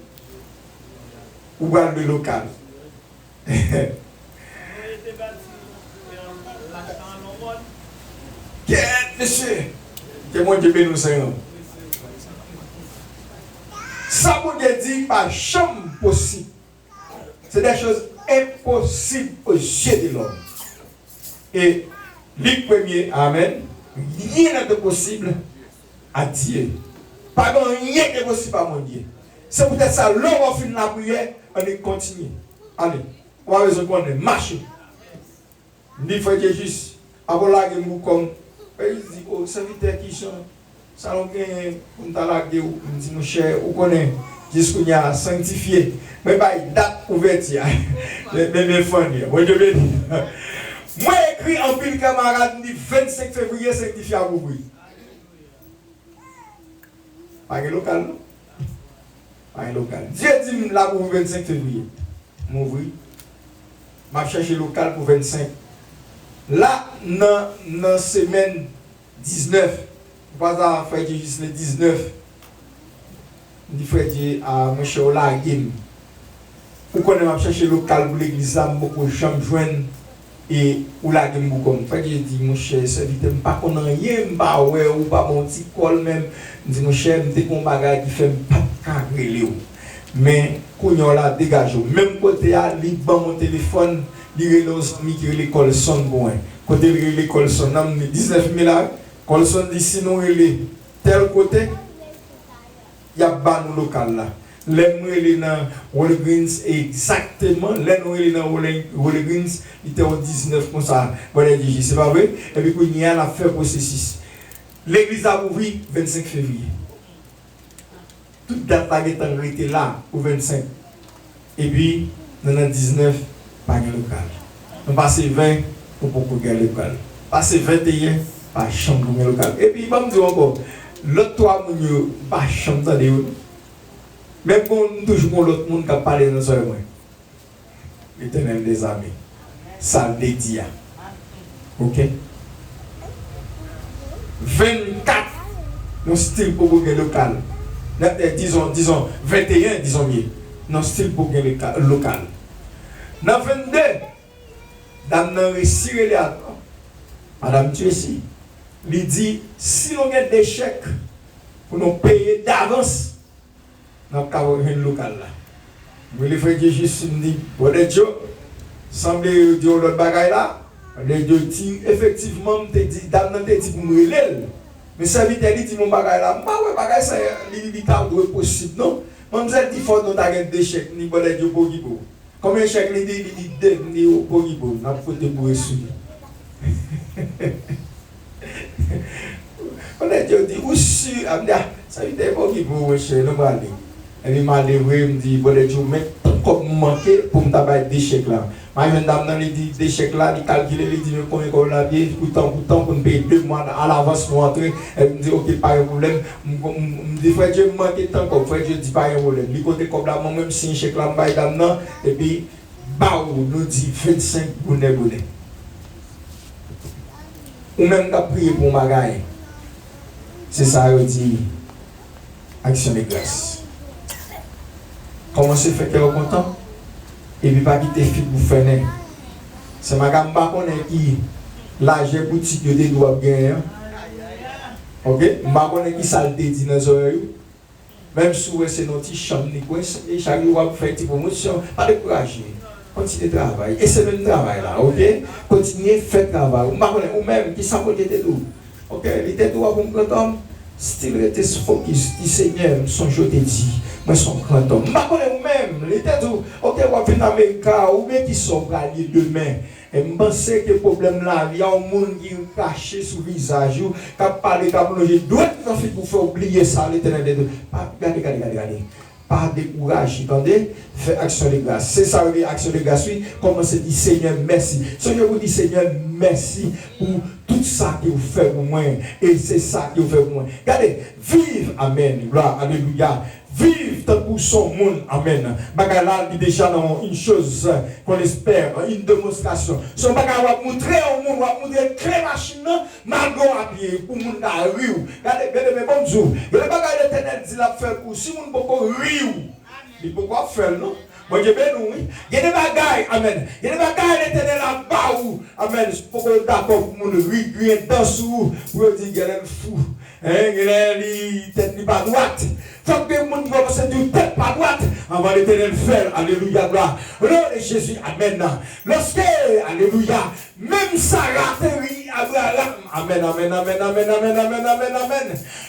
ou parle de local. Qu'est-ce monsieur? Que mon Dieu nous Seigneur. Ça vous dit pas chambre possible. C'est des choses impossibles aux yeux de l'homme. Et le premier, amen, rien n'est possible à Dieu. Pas rien n'est possible à mon Dieu. C'est peut-être ça, l'homme a fini la prière, on est continué. Allez, on va raison qu'on est marché. Ni frère Jésus, avant la guerre, comme, il dit, oh, serviteur qui sont, ça l'on gagne, on t'a la guerre, on dit, mon cher, on connaît, jusqu'on y a sanctifié. Mais bah, date ouverte, mes enfants, moi je bénis. Moi écrit en pile camarade, dit 25 février sanctifié à vous. Pas de local, non? Pas de local. Dieu dit là pour 25 février. M'ouvrir. M'a cherché local pour 25. Là, dans la semaine 19, pas à faire juste le 19. Je dis à M. Olagim. Pour qu'on ait cherché local pour l'église, beaucoup de chambres joignent. Et ou la game comme fait je dis mon cher serviteur pas qu'on rien pas ouais ou pas mon petit col même dit mon cher m'était qu'on bagage qui fait pas carrelé mais qu'on là dégage même côté à li ban mon téléphone li relance mi qui l'école sonne bon côté l'école sonne nam 19000 là col sonne d'ici non relé tel côté y a ban local là les nous dans Walgreens exactement les nous dans Walgreens il était au 19 comme ça voilà dit c'est pas vrai et puis il y a la fait processus l'église a ouvert 25 février toute date a été là au 25 et puis dans le 19 pas de local on passe 20 pour beaucoup de local passe 21 pas chambre local et puis il va me dire encore l'autre toi mon pas chambre de même quand toujours l'autre monde qui a parlé dans ce moment, l'Éternel des armées, ça le dit. Ok? 24, nos style pour gagner local. Disons 21, disons mieux. Nos style pour gagner local. Dans 22, dans le récit, Madame Tuessi, il dit si on a des chèques pour nous payer d'avance. Dans le local là. Mais les frères Jésus me dit, bon Dieu, semble dire l'autre bagaille là, Dieu dit effectivement te dit dame te dit pour me relève. Mais ça veut dire dit mon bagaille là, pas ouais bagaille ça il pas possible non. Même ça dit faut nous t'avoir des chèques ni bon Dieu pour qui pour. Combien chèques il dit ni pour qui pour, n'a côté pour reçu. On a dit aussi ça veut dire pour qui pour chez nous aller. Elle m'a levé, me dit, bon, Dieu, mais comme manqué pour me tabac des chèques là. Ma madame, il dit, des chèques là, il calcule, il dit, combien on a bien, pour me payer 2 mois à l'avance, nous entrer. Elle me dit, ok, pas de problème. Me dit, frère, Dieu, manque de temps, comme frère, Dieu dit, pas de problème. Du côté comme là, moi-même, si un chèque là, je dame, et puis, bah, nous dit, 25 bonnet. Ou même, qu'à prier pour ma gagne. C'est ça, il dit, action de grâce. Comment se fait qu'elle est content? Et puis pas quitter fille pour faire. C'est ma gamme qui l'argent boutique de des doigts bien. Ok? Je qui saleté dit dans les oreilles. Même si c'est notre chambre, et chaque jour vous faites une promotion, pas de courage. Continuez de travailler. Et c'est le travail là, ok? Continuez, faites travail. Ou même qui s'appelle des doigts. Ok? Les têtes doigts pour me content. Style était focus, dit Seigneur, son je te dis, moi son grand homme. Ma connais même, les têtes ok, on va venir en Amérique, ou bien qui sont gagés demain. Et je pense que le problème là, il y a un monde qui est caché sous le visage, qui a parlé, qui a plongé, doit être pour faire oublier ça, l'Éternel des deux. Regardez. Pas découragé, attendez, fait action de grâce. C'est ça, action de grâce, oui. Commencez à dire Seigneur, merci. Seigneur vous dit Seigneur, merci pour tout ça que vous faites pour moi. Et c'est ça que vous faites pour moi. Regardez, vive, amen, gloire, alléluia. Vive pour son monde, amen. Bagala dit déjà dans une chose qu'on espère, une démonstration. Son bagala va montrer au monde, va montrer clair machine, malgré à pied, pour monde à rire. Regardez, mais bon Dieu, le bagala de l'éternel dit la faire pour si monde peut rire. Il peut pas faire, non? Bon Dieu, ben oui. Il y a des bagailles, amen. Il y a des bagailles l'éternel en bas, amen. Pour que d'accord pour monde rire, danse ou, pour dire qu'il est fou. Il est tête pas droite. Faut que le monde commence à dire tête pas droite. Avant l'éternel faire, alléluia, gloire. Nom de Jésus, amen. Lorsque, alléluia, même Sarah territ Abraham, amen.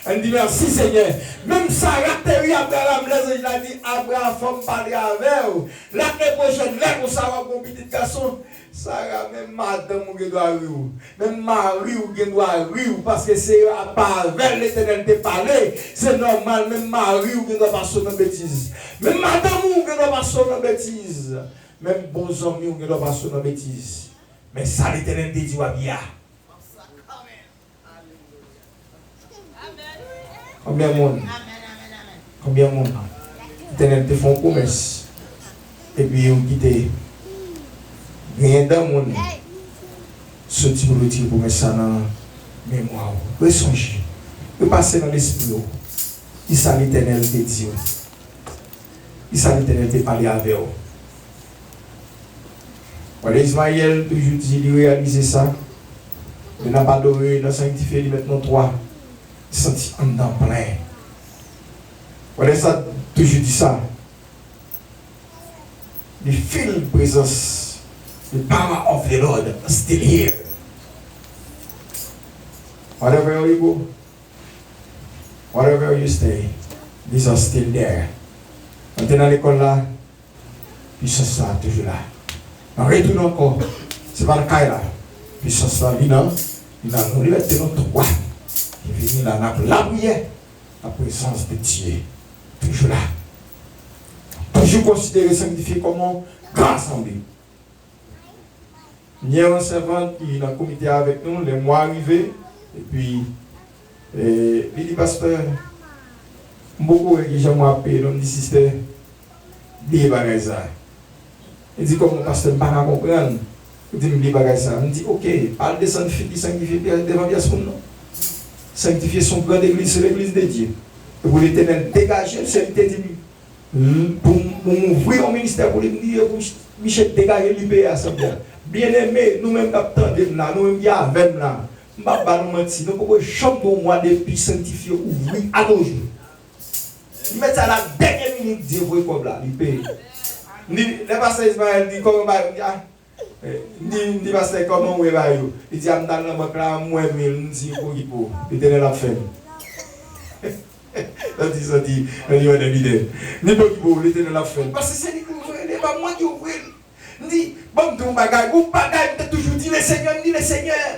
Elle dit merci Seigneur. Même Sarah territ Abraham, il a dit Abraham, faut me parler avec. L'année prochaine, là, pour savoir mon petit garçon. Sarah, même madame, vous doit rire. Même Marie, vous doit rire. Parce que c'est pas vers l'éternel de parler. C'est normal, même Marie, vous doit passer dans bêtise. Même madame, vous doit passer dans bêtise. Même bons amis, vous doit passer dans bêtise. Mais ça, l'éternel te dit, bien. Combien de monde? Combien de monde l'Éternel te fait une promesse. Et puis on quitte. Rien d'un monde. Ce type de tir pour mettre ça dans la mémoire. Vous songez. Vous passez dans l'esprit. Il s'est l'Éternel te dit. Il s'est l'Éternel te parler avec vous. Voilà, Ismaël toujours dit de réaliser ça. Il n'a pas adoré, il a sanctifié, il maintenant 3. Il senti en dedans plein. Voilà, ça toujours dit ça. The feel presence, the power of the Lord is still here. Whatever you go, wherever you stay, these are still there. Quand tu es dans l'école là, puissance là, toujours là. On retourne encore, c'est pas le cas là. Puissance là, il a nous liberté notre droit. Il vient là, la prière, la présence de Dieu, toujours là. Toujours considéré sanctifié comme un grand assemblée. Il y a un servant qui est dans le comité avec nous, les mois arrivés, et puis, il dit, pasteur, beaucoup de gens m'ont appelé, ils me dit, sister, dis bagaille ça. Il dit, comment pasteur, je ne peux pas comprendre. Il dit, dis bagaille ça. Il me dit, ok, parle de sanctifier devant personne, non? Sanctifier son grand église, c'est l'église de Dieu. Et pour l'Éternel, dégager, c'est l'Éternel. Pour ouvrir un ministère pour lui dire, Michel, dégager l'IPA, ça bien. Bien aimé, nous-mêmes, nous-mêmes, nous-mêmes, qui avons là, nous ne pouvons pas nous mentir, nous pouvons chaque mois depuis sanctifier, ouvrir à nos jours. Nous mettons ça à la dernière minute, Dieu, vous comme là, l'IPA. Le pasteur Ismaël dit, comment dit pasteur, comment vous va yo? Il dit, dans la banque là, moi, il dit, pour l'Éternel a fait. Ça dit, il a des idées. N'importe qui l'Éternel a fait. Parce que c'est lui qui ouvre, n'est pas moi qui ouvre. Il dit, bon, ton bagage, ou bagage, tu as toujours dit le Seigneur,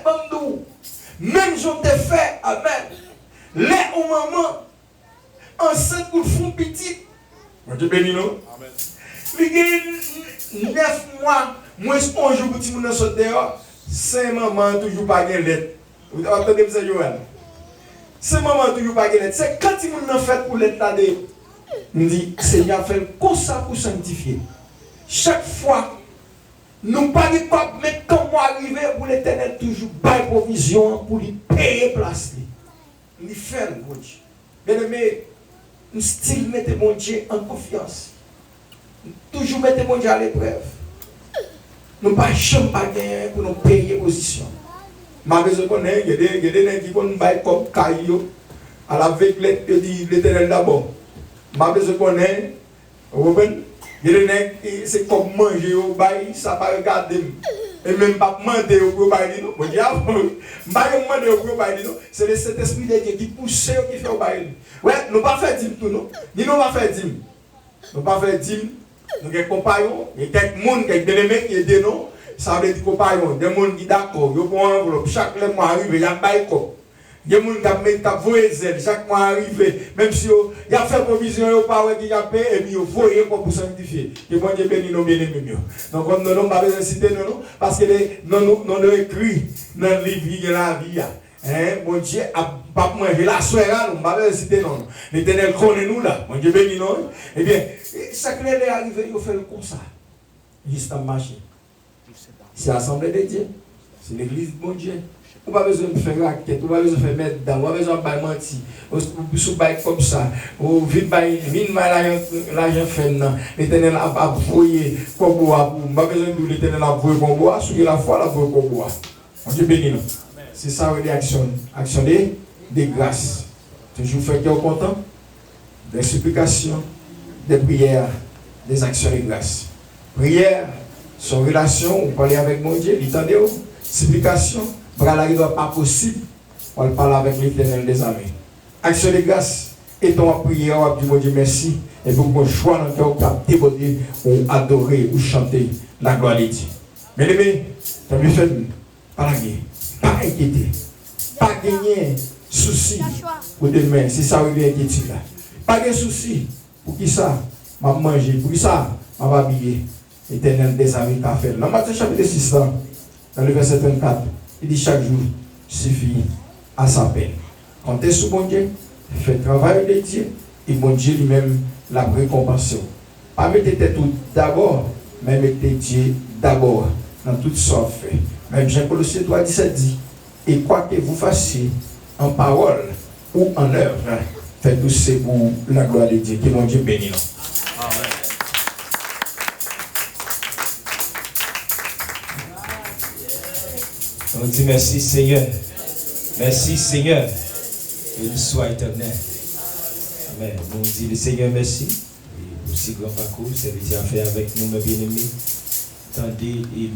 bon, même j'en t'ai fait, amen. Les au moment, enceinte pour le fond petit. Dieu béni, non? Amen. Il y a 9 mois, moins 11 jours pour tout le monde sortir dehors, 5 mamans toujours pas de lettre. Vous entendez ça, Joël? 5 mamans toujours pas de lettre. C'est quand il nous fait pour l'être là, il dit, Seigneur fait comme ça pour sanctifier. Chaque fois, nous ne pas mais comment arriver pour l'Éternel toujours bailler provision pour lui payer place. Il fait le bon Dieu. Bien aimé, nous style mettez mon Dieu en confiance. Toujours mettez mon Dieu à l'épreuve. Nous ne pas jamais gagner pour nous payer position. Ma besoin qu'on ait, il y a des gens qui vont bailler comme caillou à la veille de l'Éternel d'abord. Ma besoin qu'on ait, il y a des gens qui c'est comme manger au bail, ça pas regarder. Et même pas demander au bail, non. Bon diable, pas demander au bail, non. C'est cet esprit de Dieu qui pousse qui fait au bail. Ouais, nous pas faire dîme tout, non. Ni nous pas faire dîme. Nous pas faire dîme. Nous avons compagnons, il y a quelques gens qui ont des qui aident nous, ça veut dire compagnons, des gens qui sont d'accord, ils ont une enveloppe, chaque mois arrive, il y a un bail. Il y a des gens qui ont voyé chaque mois arrive, même si il y a fait provision, il n'y a pas de payé, et puis ils ont voyé pour sanctifier. Et moi, je bénis nos bien-aimés. Donc, on n'a pas besoin de citer nous, parce que nous avons écrit dans le livre de la vie. Mon Dieu a pas mangé la soirée, nous ne pas besoin de citer non. L'Éternel connaît nous là, mon Dieu bénis nous. Eh bien, ça qui est arrivé, il fait comme ça. Juste en marché. C'est l'Assemblée de Dieu. C'est l'église de mon Dieu. On n'a pas besoin de faire raquette, on n'a pas besoin de faire mettre dedans, on n'a pas besoin de faire mentir. On se bat comme ça. On vit l'argent fait non. L'Éternel a voyé comme bois. On n'a pas besoin de l'Éternel a voyé comme bois. Sur la foi, la voyé comme bois. Mon Dieu bénis nous. C'est ça les actions. Action de grâce. Toujours faire qu'il est content. Des supplications, des prières, des actions de grâce. Prière, son relation, on parle avec mon Dieu, il tendait. Supplication, bras l'arrivée pas possible, on parle avec l'Éternel des armées. Action de grâce, et ton prière, on dit mon Dieu merci, et pour qu'on choix dans le cœur, pour dévoter, ou adorer, ou chanter la gloire de Dieu. Mais les amis, tu as fait, pas la guerre. Pas inquiéter, pas gagner souci pour demain, c'est ça où il est inquiétude là. Pas de souci pour qui ça m'a mangé, pour qui ça m'a habillé. Éternel des amis qu'a fait. Dans Matthieu chapitre 6, dans le verset 34, il dit chaque jour suffit à sa peine. Comptez sur mon Dieu, faites travail de Dieu et mon Dieu lui-même la récompense. Pas mettre tout d'abord, mais mettez Dieu d'abord dans toute sorte fait. Même Jean Colossiens 3,17 dit, et quoi que vous fassiez en parole ou en œuvre, faites tout ce pour la gloire de Dieu. Que mon Dieu bénisse. Amen. On dit merci Seigneur. Merci Seigneur. Et le soit éternel. Amen. On dit le Seigneur merci. Et aussi grand parcours, c'est ce qu'il a fait avec nous, mes bien-aimés. Tendez et